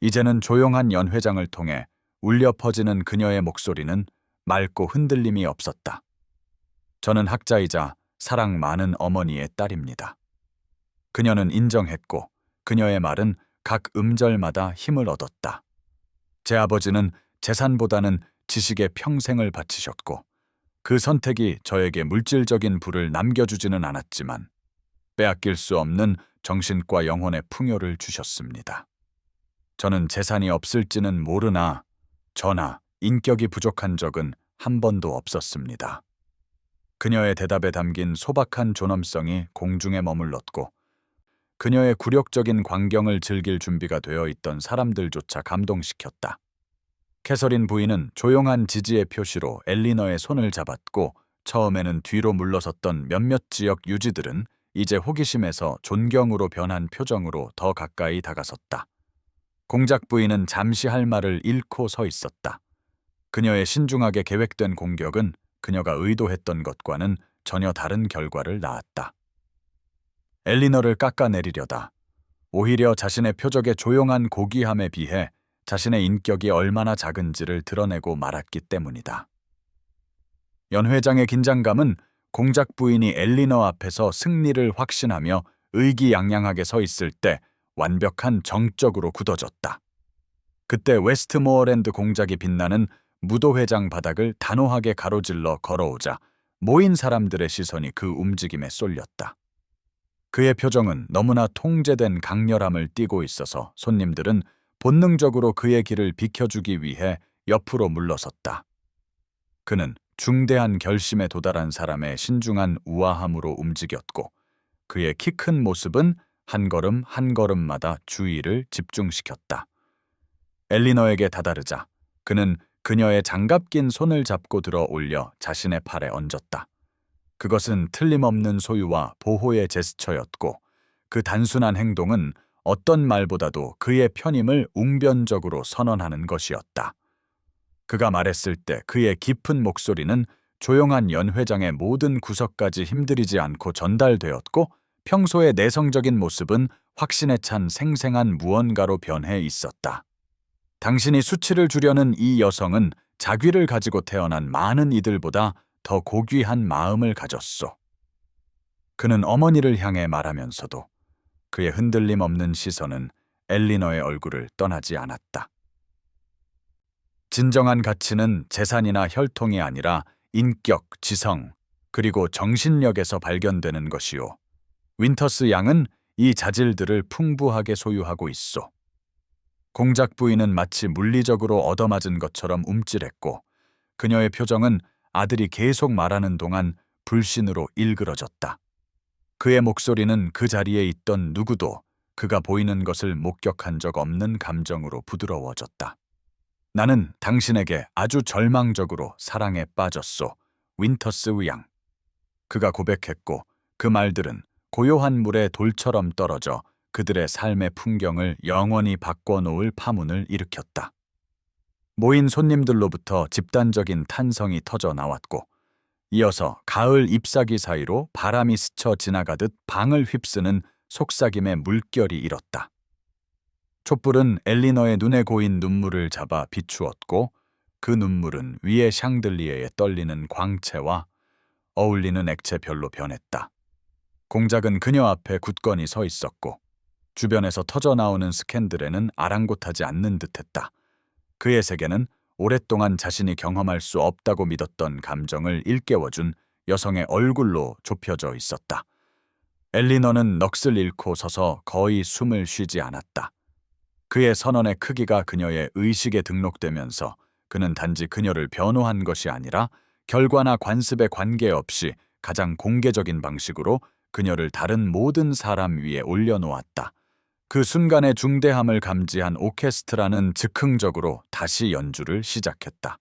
이제는 조용한 연회장을 통해 울려 퍼지는 그녀의 목소리는 맑고 흔들림이 없었다. 저는 학자이자 사랑 많은 어머니의 딸입니다. 그녀는 인정했고, 그녀의 말은 각 음절마다 힘을 얻었다. 제 아버지는 재산보다는 지식에 평생을 바치셨고 그 선택이 저에게 물질적인 부를 남겨주지는 않았지만 빼앗길 수 없는 정신과 영혼의 풍요를 주셨습니다. 저는 재산이 없을지는 모르나 저나 인격이 부족한 적은 한 번도 없었습니다. 그녀의 대답에 담긴 소박한 존엄성이 공중에 머물렀고 그녀의 굴욕적인 광경을 즐길 준비가 되어 있던 사람들조차 감동시켰다. 캐서린 부인은 조용한 지지의 표시로 엘리너의 손을 잡았고 처음에는 뒤로 물러섰던 몇몇 지역 유지들은 이제 호기심에서 존경으로 변한 표정으로 더 가까이 다가섰다. 공작 부인은 잠시 할 말을 잃고 서 있었다. 그녀의 신중하게 계획된 공격은 그녀가 의도했던 것과는 전혀 다른 결과를 낳았다. 엘리너를 깎아내리려다 오히려 자신의 표적의 조용한 고귀함에 비해 자신의 인격이 얼마나 작은지를 드러내고 말았기 때문이다. 연 회장의 긴장감은 공작 부인이 엘리너 앞에서 승리를 확신하며 의기양양하게 서 있을 때 완벽한 정적으로 굳어졌다. 그때 웨스트모어랜드 공작이 빛나는 무도회장 바닥을 단호하게 가로질러 걸어오자 모인 사람들의 시선이 그 움직임에 쏠렸다. 그의 표정은 너무나 통제된 강렬함을 띠고 있어서 손님들은 본능적으로 그의 길을 비켜주기 위해 옆으로 물러섰다. 그는 중대한 결심에 도달한 사람의 신중한 우아함으로 움직였고 그의 키 큰 모습은 한 걸음 한 걸음마다 주의를 집중시켰다. 엘리너에게 다다르자 그는 그녀의 장갑 낀 손을 잡고 들어 올려 자신의 팔에 얹었다. 그것은 틀림없는 소유와 보호의 제스처였고 그 단순한 행동은 어떤 말보다도 그의 편임을 웅변적으로 선언하는 것이었다. 그가 말했을 때 그의 깊은 목소리는 조용한 연 회장의 모든 구석까지 힘들이지 않고 전달되었고 평소의 내성적인 모습은 확신에 찬 생생한 무언가로 변해 있었다. 당신이 수치를 주려는 이 여성은 자귀를 가지고 태어난 많은 이들보다 더 고귀한 마음을 가졌소. 그는 어머니를 향해 말하면서도 그의 흔들림 없는 시선은 엘리너의 얼굴을 떠나지 않았다. 진정한 가치는 재산이나 혈통이 아니라 인격, 지성, 그리고 정신력에서 발견되는 것이요. 윈터스 양은 이 자질들을 풍부하게 소유하고 있소. 공작 부인은 마치 물리적으로 얻어맞은 것처럼 움찔했고 그녀의 표정은 아들이 계속 말하는 동안 불신으로 일그러졌다. 그의 목소리는 그 자리에 있던 누구도 그가 보이는 것을 목격한 적 없는 감정으로 부드러워졌다. 나는 당신에게 아주 절망적으로 사랑에 빠졌소, 윈터스 양. 그가 고백했고 그 말들은 고요한 물에 돌처럼 떨어져 그들의 삶의 풍경을 영원히 바꿔놓을 파문을 일으켰다. 모인 손님들로부터 집단적인 탄성이 터져 나왔고 이어서 가을 잎사귀 사이로 바람이 스쳐 지나가듯 방을 휩쓰는 속삭임의 물결이 일었다. 촛불은 엘리너의 눈에 고인 눈물을 잡아 비추었고 그 눈물은 위의 샹들리에에 떨리는 광채와 어울리는 액체별로 변했다. 공작은 그녀 앞에 굳건히 서 있었고 주변에서 터져나오는 스캔들에는 아랑곳하지 않는 듯했다. 그의 세계는 오랫동안 자신이 경험할 수 없다고 믿었던 감정을 일깨워준 여성의 얼굴로 좁혀져 있었다. 엘리너는 넋을 잃고 서서 거의 숨을 쉬지 않았다. 그의 선언의 크기가 그녀의 의식에 등록되면서 그는 단지 그녀를 변호한 것이 아니라 결과나 관습에 관계없이 가장 공개적인 방식으로 그녀를 다른 모든 사람 위에 올려놓았다. 그 순간의 중대함을 감지한 오케스트라는 즉흥적으로 다시 연주를 시작했다.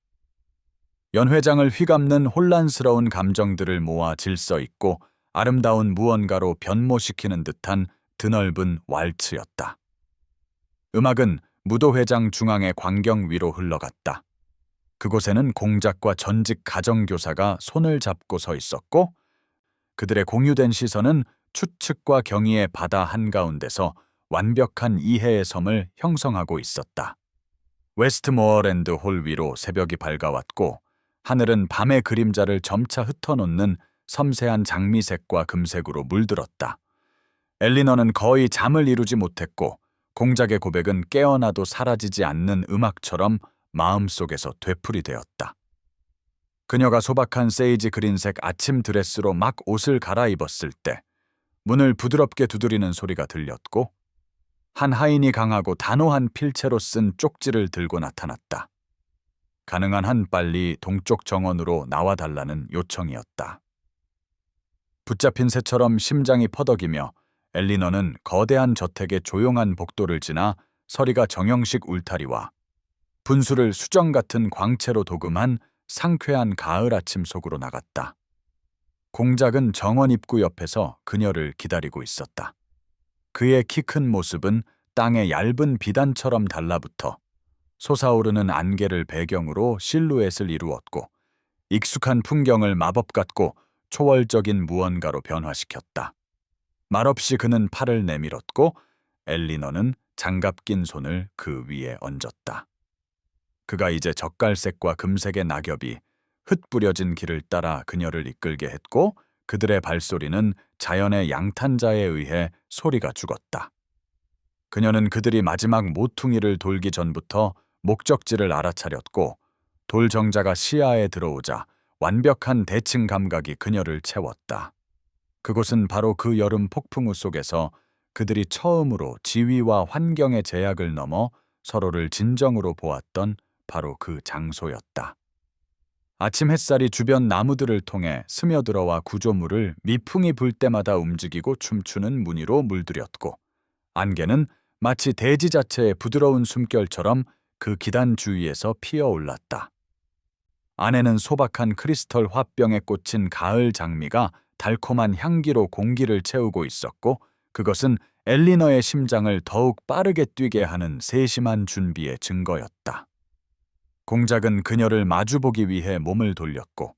연 회장을 휘감는 혼란스러운 감정들을 모아 질서 있고 아름다운 무언가로 변모시키는 듯한 드넓은 왈츠였다. 음악은 무도회장 중앙의 광경 위로 흘러갔다. 그곳에는 공작과 전직 가정교사가 손을 잡고 서 있었고 그들의 공유된 시선은 추측과 경의의 바다 한가운데서 완벽한 이해의 섬을 형성하고 있었다. 웨스트모어랜드 홀 위로 새벽이 밝아왔고 하늘은 밤의 그림자를 점차 흩어놓는 섬세한 장미색과 금색으로 물들었다. 엘리너는 거의 잠을 이루지 못했고 공작의 고백은 깨어나도 사라지지 않는 음악처럼 마음속에서 되풀이되었다. 그녀가 소박한 세이지 그린색 아침 드레스로 막 옷을 갈아입었을 때 문을 부드럽게 두드리는 소리가 들렸고 한 하인이 강하고 단호한 필체로 쓴 쪽지를 들고 나타났다. 가능한 한 빨리 동쪽 정원으로 나와달라는 요청이었다. 붙잡힌 새처럼 심장이 퍼덕이며 엘리너는 거대한 저택의 조용한 복도를 지나 서리가 정형식 울타리와 분수를 수정 같은 광채로 도금한 상쾌한 가을 아침 속으로 나갔다. 공작은 정원 입구 옆에서 그녀를 기다리고 있었다. 그의 키 큰 모습은 땅에 얇은 비단처럼 달라붙어 솟아오르는 안개를 배경으로 실루엣을 이루었고 익숙한 풍경을 마법 같고 초월적인 무언가로 변화시켰다. 말없이 그는 팔을 내밀었고 엘리너는 장갑 낀 손을 그 위에 얹었다. 그가 이제 젓갈색과 금색의 낙엽이 흩뿌려진 길을 따라 그녀를 이끌게 했고 그들의 발소리는 자연의 양탄자에 의해 소리가 죽었다. 그녀는 그들이 마지막 모퉁이를 돌기 전부터 목적지를 알아차렸고 돌 정자가 시야에 들어오자 완벽한 대칭 감각이 그녀를 채웠다. 그곳은 바로 그 여름 폭풍우 속에서 그들이 처음으로 지위와 환경의 제약을 넘어 서로를 진정으로 보았던 바로 그 장소였다. 아침 햇살이 주변 나무들을 통해 스며들어와 구조물을 미풍이 불 때마다 움직이고 춤추는 무늬로 물들였고 안개는 마치 대지 자체의 부드러운 숨결처럼 그 기단 주위에서 피어올랐다. 안에는 소박한 크리스털 화병에 꽂힌 가을 장미가 달콤한 향기로 공기를 채우고 있었고 그것은 엘리너의 심장을 더욱 빠르게 뛰게 하는 세심한 준비의 증거였다. 공작은 그녀를 마주보기 위해 몸을 돌렸고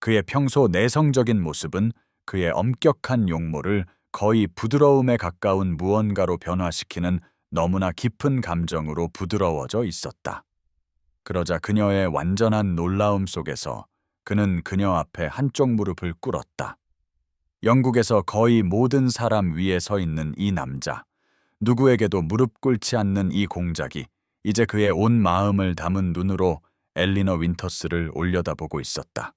그의 평소 내성적인 모습은 그의 엄격한 용모를 거의 부드러움에 가까운 무언가로 변화시키는 너무나 깊은 감정으로 부드러워져 있었다. 그러자 그녀의 완전한 놀라움 속에서 그는 그녀 앞에 한쪽 무릎을 꿇었다. 영국에서 거의 모든 사람 위에 서 있는 이 남자, 누구에게도 무릎 꿇지 않는 이 공작이 이제 그의 온 마음을 담은 눈으로 엘리너 윈터스를 올려다보고 있었다.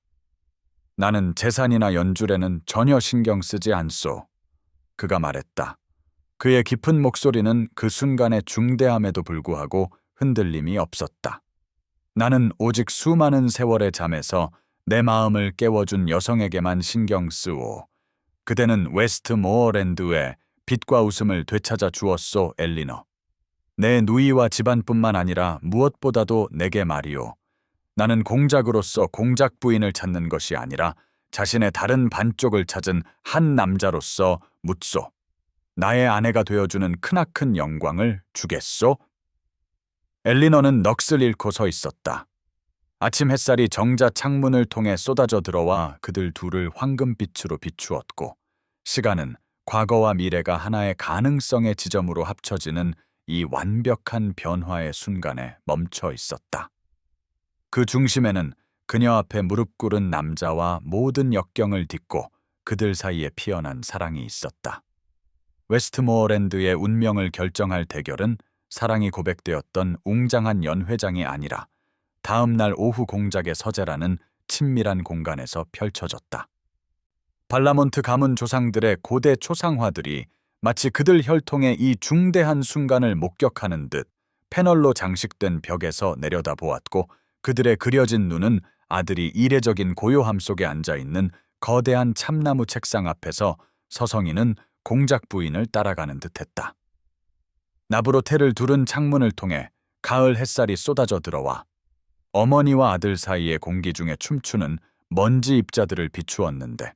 나는 재산이나 연줄에는 전혀 신경 쓰지 않소. 그가 말했다. 그의 깊은 목소리는 그 순간의 중대함에도 불구하고 흔들림이 없었다. 나는 오직 수많은 세월의 잠에서 내 마음을 깨워준 여성에게만 신경 쓰오. 그대는 웨스트모어랜드에 빛과 웃음을 되찾아 주었소, 엘리너. 내 누이와 집안뿐만 아니라 무엇보다도 내게 말이오. 나는 공작으로서 공작 부인을 찾는 것이 아니라 자신의 다른 반쪽을 찾은 한 남자로서 묻소. 나의 아내가 되어주는 크나큰 영광을 주겠소? 엘리너는 넋을 잃고 서 있었다. 아침 햇살이 정자 창문을 통해 쏟아져 들어와 그들 둘을 황금빛으로 비추었고 시간은 과거와 미래가 하나의 가능성의 지점으로 합쳐지는 이 완벽한 변화의 순간에 멈춰 있었다. 그 중심에는 그녀 앞에 무릎 꿇은 남자와 모든 역경을 딛고 그들 사이에 피어난 사랑이 있었다. 웨스트모어랜드의 운명을 결정할 대결은 사랑이 고백되었던 웅장한 연회장이 아니라 다음 날 오후 공작의 서재라는 친밀한 공간에서 펼쳐졌다. 발라몬트 가문 조상들의 고대 초상화들이 마치 그들 혈통의 이 중대한 순간을 목격하는 듯 패널로 장식된 벽에서 내려다보았고 그들의 그려진 눈은 아들이 이례적인 고요함 속에 앉아있는 거대한 참나무 책상 앞에서 서성이는 공작 부인을 따라가는 듯했다. 나부로 테를 두른 창문을 통해 가을 햇살이 쏟아져 들어와 어머니와 아들 사이의 공기 중에 춤추는 먼지 입자들을 비추었는데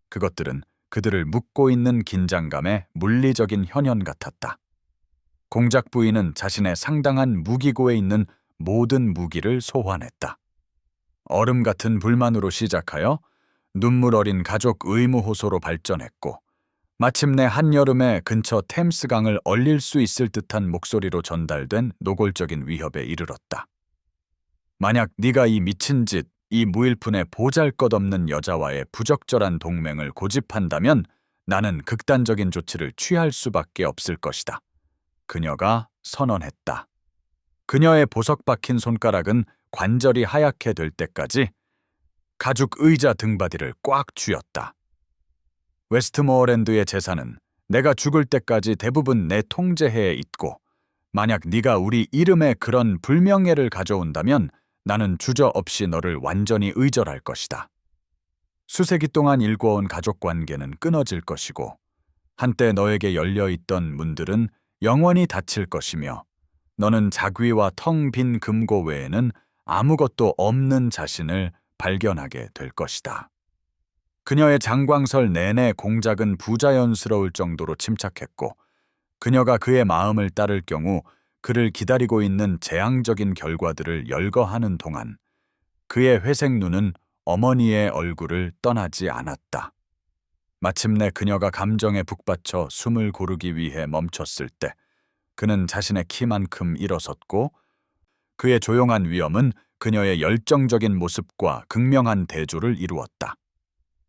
그것들은 그들을 묶고 있는 긴장감의 물리적인 현현 같았다. 공작 부인은 자신의 상당한 무기고에 있는 모든 무기를 소환했다. 얼음 같은 불만으로 시작하여 눈물 어린 가족 의무 호소로 발전했고 마침내 한여름에 근처 템스강을 얼릴 수 있을 듯한 목소리로 전달된 노골적인 위협에 이르렀다. 만약 네가 이 미친 짓, 이 무일푼의 보잘것없는 여자와의 부적절한 동맹을 고집한다면 나는 극단적인 조치를 취할 수밖에 없을 것이다. 그녀가 선언했다. 그녀의 보석 박힌 손가락은 관절이 하얗게 될 때까지 가죽 의자 등받이를 꽉 쥐었다. 웨스트모어랜드의 재산은 내가 죽을 때까지 대부분 내 통제해에 있고, 만약 네가 우리 이름에 그런 불명예를 가져온다면 나는 주저없이 너를 완전히 의절할 것이다. 수세기 동안 일궈온 가족 관계는 끊어질 것이고, 한때 너에게 열려있던 문들은 영원히 닫힐 것이며, 너는 자귀와 텅 빈 금고 외에는 아무것도 없는 자신을 발견하게 될 것이다. 그녀의 장광설 내내 공작은 부자연스러울 정도로 침착했고, 그녀가 그의 마음을 따를 경우 그를 기다리고 있는 재앙적인 결과들을 열거하는 동안 그의 회색 눈은 어머니의 얼굴을 떠나지 않았다. 마침내 그녀가 감정에 북받쳐 숨을 고르기 위해 멈췄을 때 그는 자신의 키만큼 일어섰고, 그의 조용한 위엄은 그녀의 열정적인 모습과 극명한 대조를 이루었다.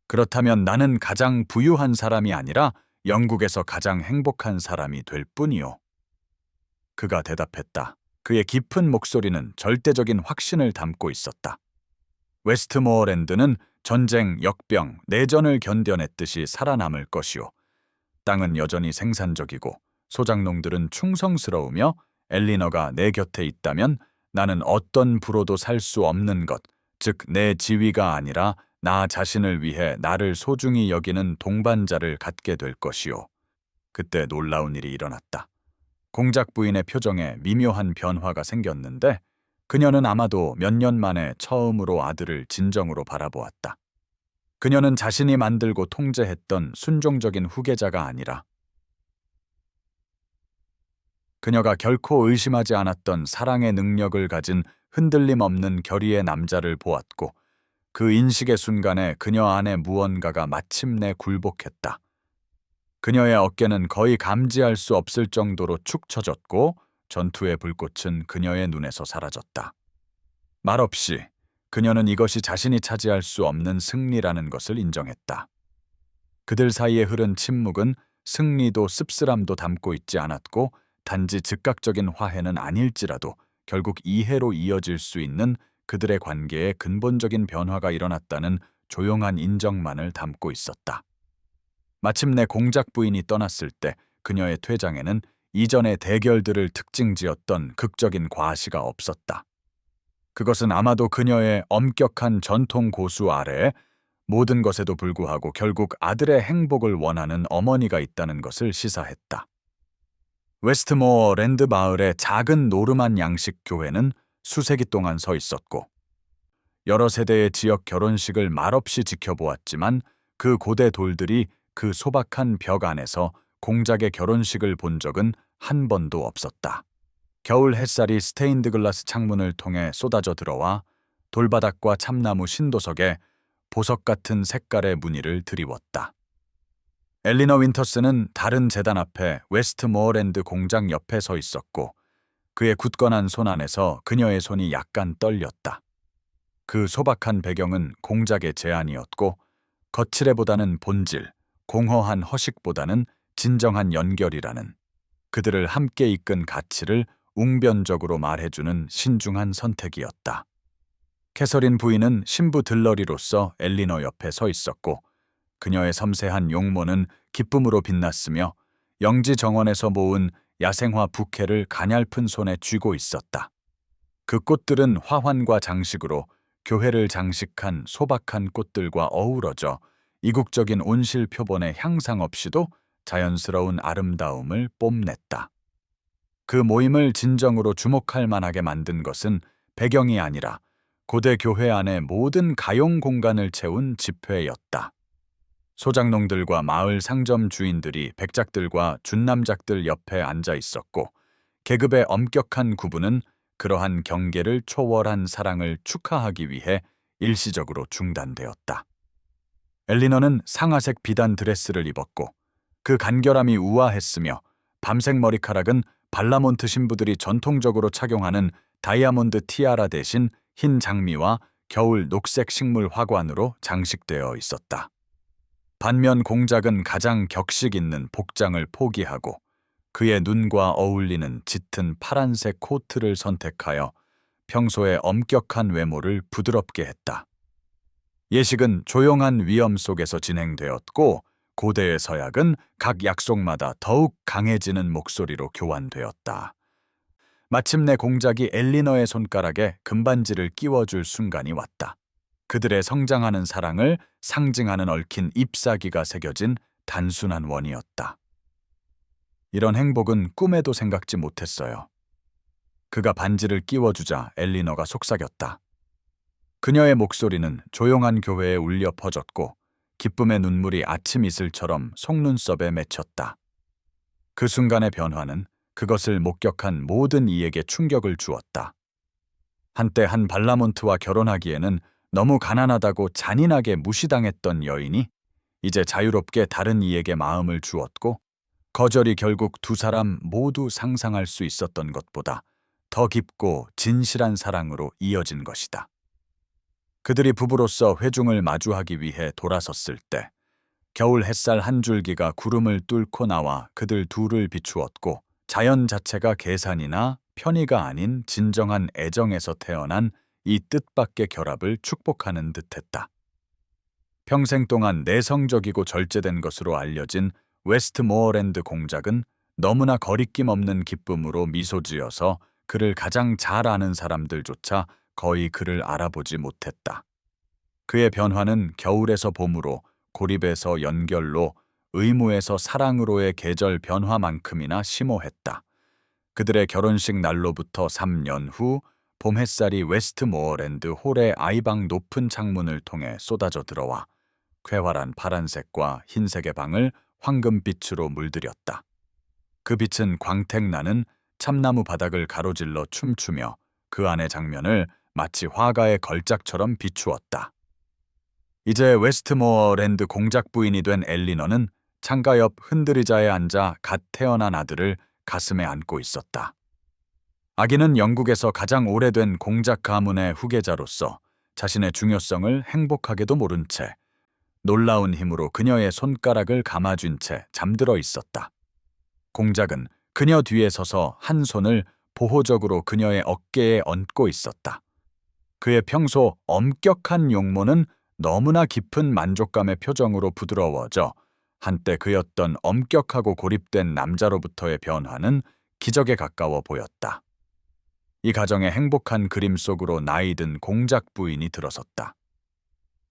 그렇다면 나는 가장 부유한 사람이 아니라 영국에서 가장 행복한 사람이 될 뿐이요. 그가 대답했다. 그의 깊은 목소리는 절대적인 확신을 담고 있었다. 웨스트모어랜드는 전쟁, 역병, 내전을 견뎌냈듯이 살아남을 것이요. 땅은 여전히 생산적이고 소작농들은 충성스러우며, 엘리너가 내 곁에 있다면 나는 어떤 부로도 살 수 없는 것, 즉 내 지위가 아니라 나 자신을 위해 나를 소중히 여기는 동반자를 갖게 될 것이요. 그때 놀라운 일이 일어났다. 공작 부인의 표정에 미묘한 변화가 생겼는데, 그녀는 아마도 몇 년 만에 처음으로 아들을 진정으로 바라보았다. 그녀는 자신이 만들고 통제했던 순종적인 후계자가 아니라, 그녀가 결코 의심하지 않았던 사랑의 능력을 가진 흔들림 없는 결의의 남자를 보았고, 그 인식의 순간에 그녀 안에 무언가가 마침내 굴복했다. 그녀의 어깨는 거의 감지할 수 없을 정도로 축 처졌고, 전투의 불꽃은 그녀의 눈에서 사라졌다. 말없이 그녀는 이것이 자신이 차지할 수 없는 승리라는 것을 인정했다. 그들 사이에 흐른 침묵은 승리도 씁쓸함도 담고 있지 않았고, 단지 즉각적인 화해는 아닐지라도 결국 이해로 이어질 수 있는 그들의 관계에 근본적인 변화가 일어났다는 조용한 인정만을 담고 있었다. 마침내 공작 부인이 떠났을 때 그녀의 퇴장에는 이전의 대결들을 특징지었던 극적인 과시가 없었다. 그것은 아마도 그녀의 엄격한 전통 고수 아래에 모든 것에도 불구하고 결국 아들의 행복을 원하는 어머니가 있다는 것을 시사했다. 웨스트모어 랜드 마을의 작은 노르만 양식 교회는 수세기 동안 서 있었고, 여러 세대의 지역 결혼식을 말없이 지켜보았지만 그 고대 돌들이 그 소박한 벽 안에서 공작의 결혼식을 본 적은 한 번도 없었다. 겨울 햇살이 스테인드 글라스 창문을 통해 쏟아져 들어와 돌바닥과 참나무 신도석에 보석 같은 색깔의 무늬를 드리웠다. 엘리너 윈터스는 다른 제단 앞에 웨스트모어랜드 공장 옆에 서 있었고, 그의 굳건한 손 안에서 그녀의 손이 약간 떨렸다. 그 소박한 배경은 공작의 제안이었고, 거칠애보다는 본질, 공허한 허식보다는 진정한 연결이라는, 그들을 함께 이끈 가치를 웅변적으로 말해주는 신중한 선택이었다. 캐서린 부인은 신부 들러리로서 엘리너 옆에 서 있었고, 그녀의 섬세한 용모는 기쁨으로 빛났으며 영지 정원에서 모은 야생화 부케를 가냘픈 손에 쥐고 있었다. 그 꽃들은 화환과 장식으로 교회를 장식한 소박한 꽃들과 어우러져 이국적인 온실 표본의 향상 없이도 자연스러운 아름다움을 뽐냈다. 그 모임을 진정으로 주목할 만하게 만든 것은 배경이 아니라 고대 교회 안의 모든 가용 공간을 채운 집회였다. 소작농들과 마을 상점 주인들이 백작들과 준남작들 옆에 앉아 있었고, 계급의 엄격한 구분은 그러한 경계를 초월한 사랑을 축하하기 위해 일시적으로 중단되었다. 엘리너는 상아색 비단 드레스를 입었고, 그 간결함이 우아했으며 밤색 머리카락은 발라몬트 신부들이 전통적으로 착용하는 다이아몬드 티아라 대신 흰 장미와 겨울 녹색 식물 화관으로 장식되어 있었다. 반면 공작은 가장 격식 있는 복장을 포기하고 그의 눈과 어울리는 짙은 파란색 코트를 선택하여 평소의 엄격한 외모를 부드럽게 했다. 예식은 조용한 위엄 속에서 진행되었고 고대의 서약은 각 약속마다 더욱 강해지는 목소리로 교환되었다. 마침내 공작이 엘리너의 손가락에 금반지를 끼워줄 순간이 왔다. 그들의 성장하는 사랑을 상징하는 얽힌 잎사귀가 새겨진 단순한 원이었다. 이런 행복은 꿈에도 생각지 못했어요. 그가 반지를 끼워주자 엘리너가 속삭였다. 그녀의 목소리는 조용한 교회에 울려 퍼졌고 기쁨의 눈물이 아침 이슬처럼 속눈썹에 맺혔다. 그 순간의 변화는 그것을 목격한 모든 이에게 충격을 주었다. 한때 한 발라몬트와 결혼하기에는 너무 가난하다고 잔인하게 무시당했던 여인이 이제 자유롭게 다른 이에게 마음을 주었고 거절이 결국 두 사람 모두 상상할 수 있었던 것보다 더 깊고 진실한 사랑으로 이어진 것이다. 그들이 부부로서 회중을 마주하기 위해 돌아섰을 때 겨울 햇살 한 줄기가 구름을 뚫고 나와 그들 둘을 비추었고 자연 자체가 계산이나 편의가 아닌 진정한 애정에서 태어난 이 뜻밖의 결합을 축복하는 듯했다. 평생 동안 내성적이고 절제된 것으로 알려진 웨스트모어랜드 공작은 너무나 거리낌 없는 기쁨으로 미소 지어서 그를 가장 잘 아는 사람들조차 거의 그를 알아보지 못했다. 그의 변화는 겨울에서 봄으로, 고립에서 연결로, 의무에서 사랑으로의 계절 변화만큼이나 심오했다. 그들의 결혼식 날로부터 3년 후 봄 햇살이 웨스트모어랜드 홀의 아이방 높은 창문을 통해 쏟아져 들어와 쾌활한 파란색과 흰색의 방을 황금빛으로 물들였다. 그 빛은 광택나는 참나무 바닥을 가로질러 춤추며 그 안의 장면을 마치 화가의 걸작처럼 비추었다. 이제 웨스트모어랜드 공작 부인이 된 엘리너는 창가 옆 흔들의자에 앉아 갓 태어난 아들을 가슴에 안고 있었다. 아기는 영국에서 가장 오래된 공작 가문의 후계자로서 자신의 중요성을 행복하게도 모른 채 놀라운 힘으로 그녀의 손가락을 감아쥔 채 잠들어 있었다. 공작은 그녀 뒤에 서서 한 손을 보호적으로 그녀의 어깨에 얹고 있었다. 그의 평소 엄격한 용모는 너무나 깊은 만족감의 표정으로 부드러워져 한때 그였던 엄격하고 고립된 남자로부터의 변화는 기적에 가까워 보였다. 이 가정의 행복한 그림 속으로 나이든 공작 부인이 들어섰다.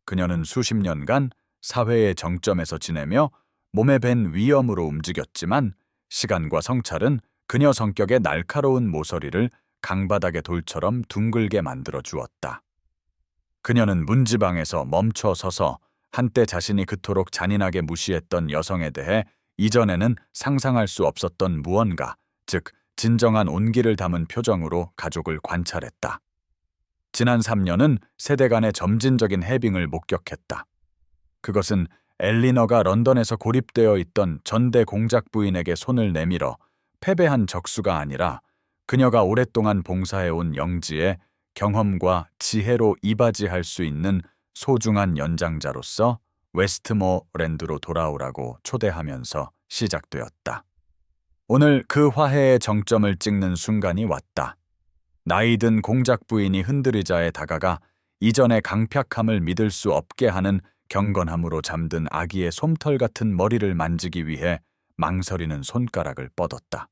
그녀는 수십 년간 사회의 정점에서 지내며 몸에 밴 위엄으로 움직였지만 시간과 성찰은 그녀 성격의 날카로운 모서리를 강바닥의 돌처럼 둥글게 만들어 주었다. 그녀는 문지방에서 멈춰 서서 한때 자신이 그토록 잔인하게 무시했던 여성에 대해 이전에는 상상할 수 없었던 무언가, 즉 진정한 온기를 담은 표정으로 가족을 관찰했다. 지난 3년은 세대 간의 점진적인 해빙을 목격했다. 그것은 엘리너가 런던에서 고립되어 있던 전대 공작 부인에게 손을 내밀어 패배한 적수가 아니라 그녀가 오랫동안 봉사해온 영지에 경험과 지혜로 이바지할 수 있는 소중한 연장자로서 웨스트모어랜드로 돌아오라고 초대하면서 시작되었다. 오늘 그 화해의 정점을 찍는 순간이 왔다. 나이든 공작 부인이 흔들의자에 다가가 이전의 강팍함을 믿을 수 없게 하는 경건함으로 잠든 아기의 솜털 같은 머리를 만지기 위해 망설이는 손가락을 뻗었다.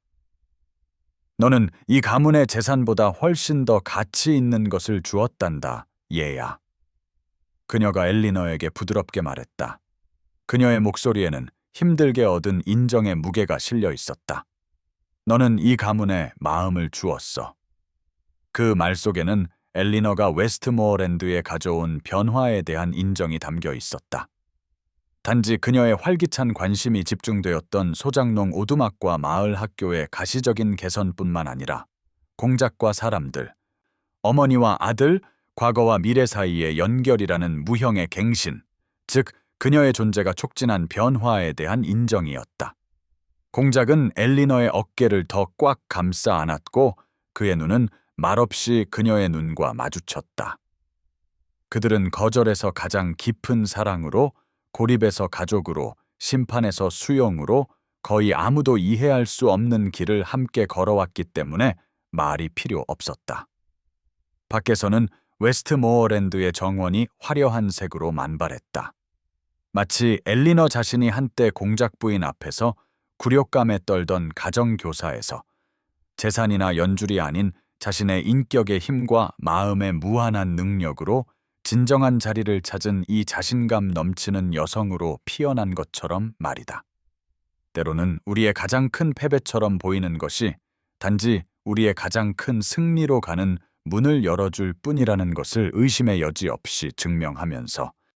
너는 이 가문의 재산보다 훨씬 더 가치 있는 것을 주었단다, 얘야. 그녀가 엘리너에게 부드럽게 말했다. 그녀의 목소리에는 힘들게 얻은 인정의 무게가 실려 있었다. 너는 이 가문에 마음을 주었어. 그 말 속에는 엘리너가 웨스트모어랜드에 가져온 변화에 대한 인정이 담겨 있었다. 단지 그녀의 활기찬 관심이 집중되었던 소장농 오두막과 마을 학교의 가시적인 개선뿐만 아니라 공작과 사람들, 어머니와 아들, 과거와 미래 사이의 연결이라는 무형의 갱신, 즉 그녀의 존재가 촉진한 변화에 대한 인정이었다. 공작은 엘리너의 어깨를 더 꽉 감싸 안았고 그의 눈은 말없이 그녀의 눈과 마주쳤다. 그들은 거절에서 가장 깊은 사랑으로 고립에서 가족으로, 심판에서 수용으로 거의 아무도 이해할 수 없는 길을 함께 걸어왔기 때문에 말이 필요 없었다. 밖에서는 웨스트모어랜드의 정원이 화려한 색으로 만발했다. 마치 엘리너 자신이 한때 공작부인 앞에서 굴욕감에 떨던 가정교사에서 재산이나 연줄이 아닌 자신의 인격의 힘과 마음의 무한한 능력으로 진정한 자리를 찾은 이 자신감 넘치는 여성으로 피어난 것처럼 말이다. 때로는 우리의 가장 큰 패배처럼 보이는 것이 단지 우리의 가장 큰 승리로 가는 문을 열어줄 뿐이라는 것을 의심의 여지 없이 증명하면서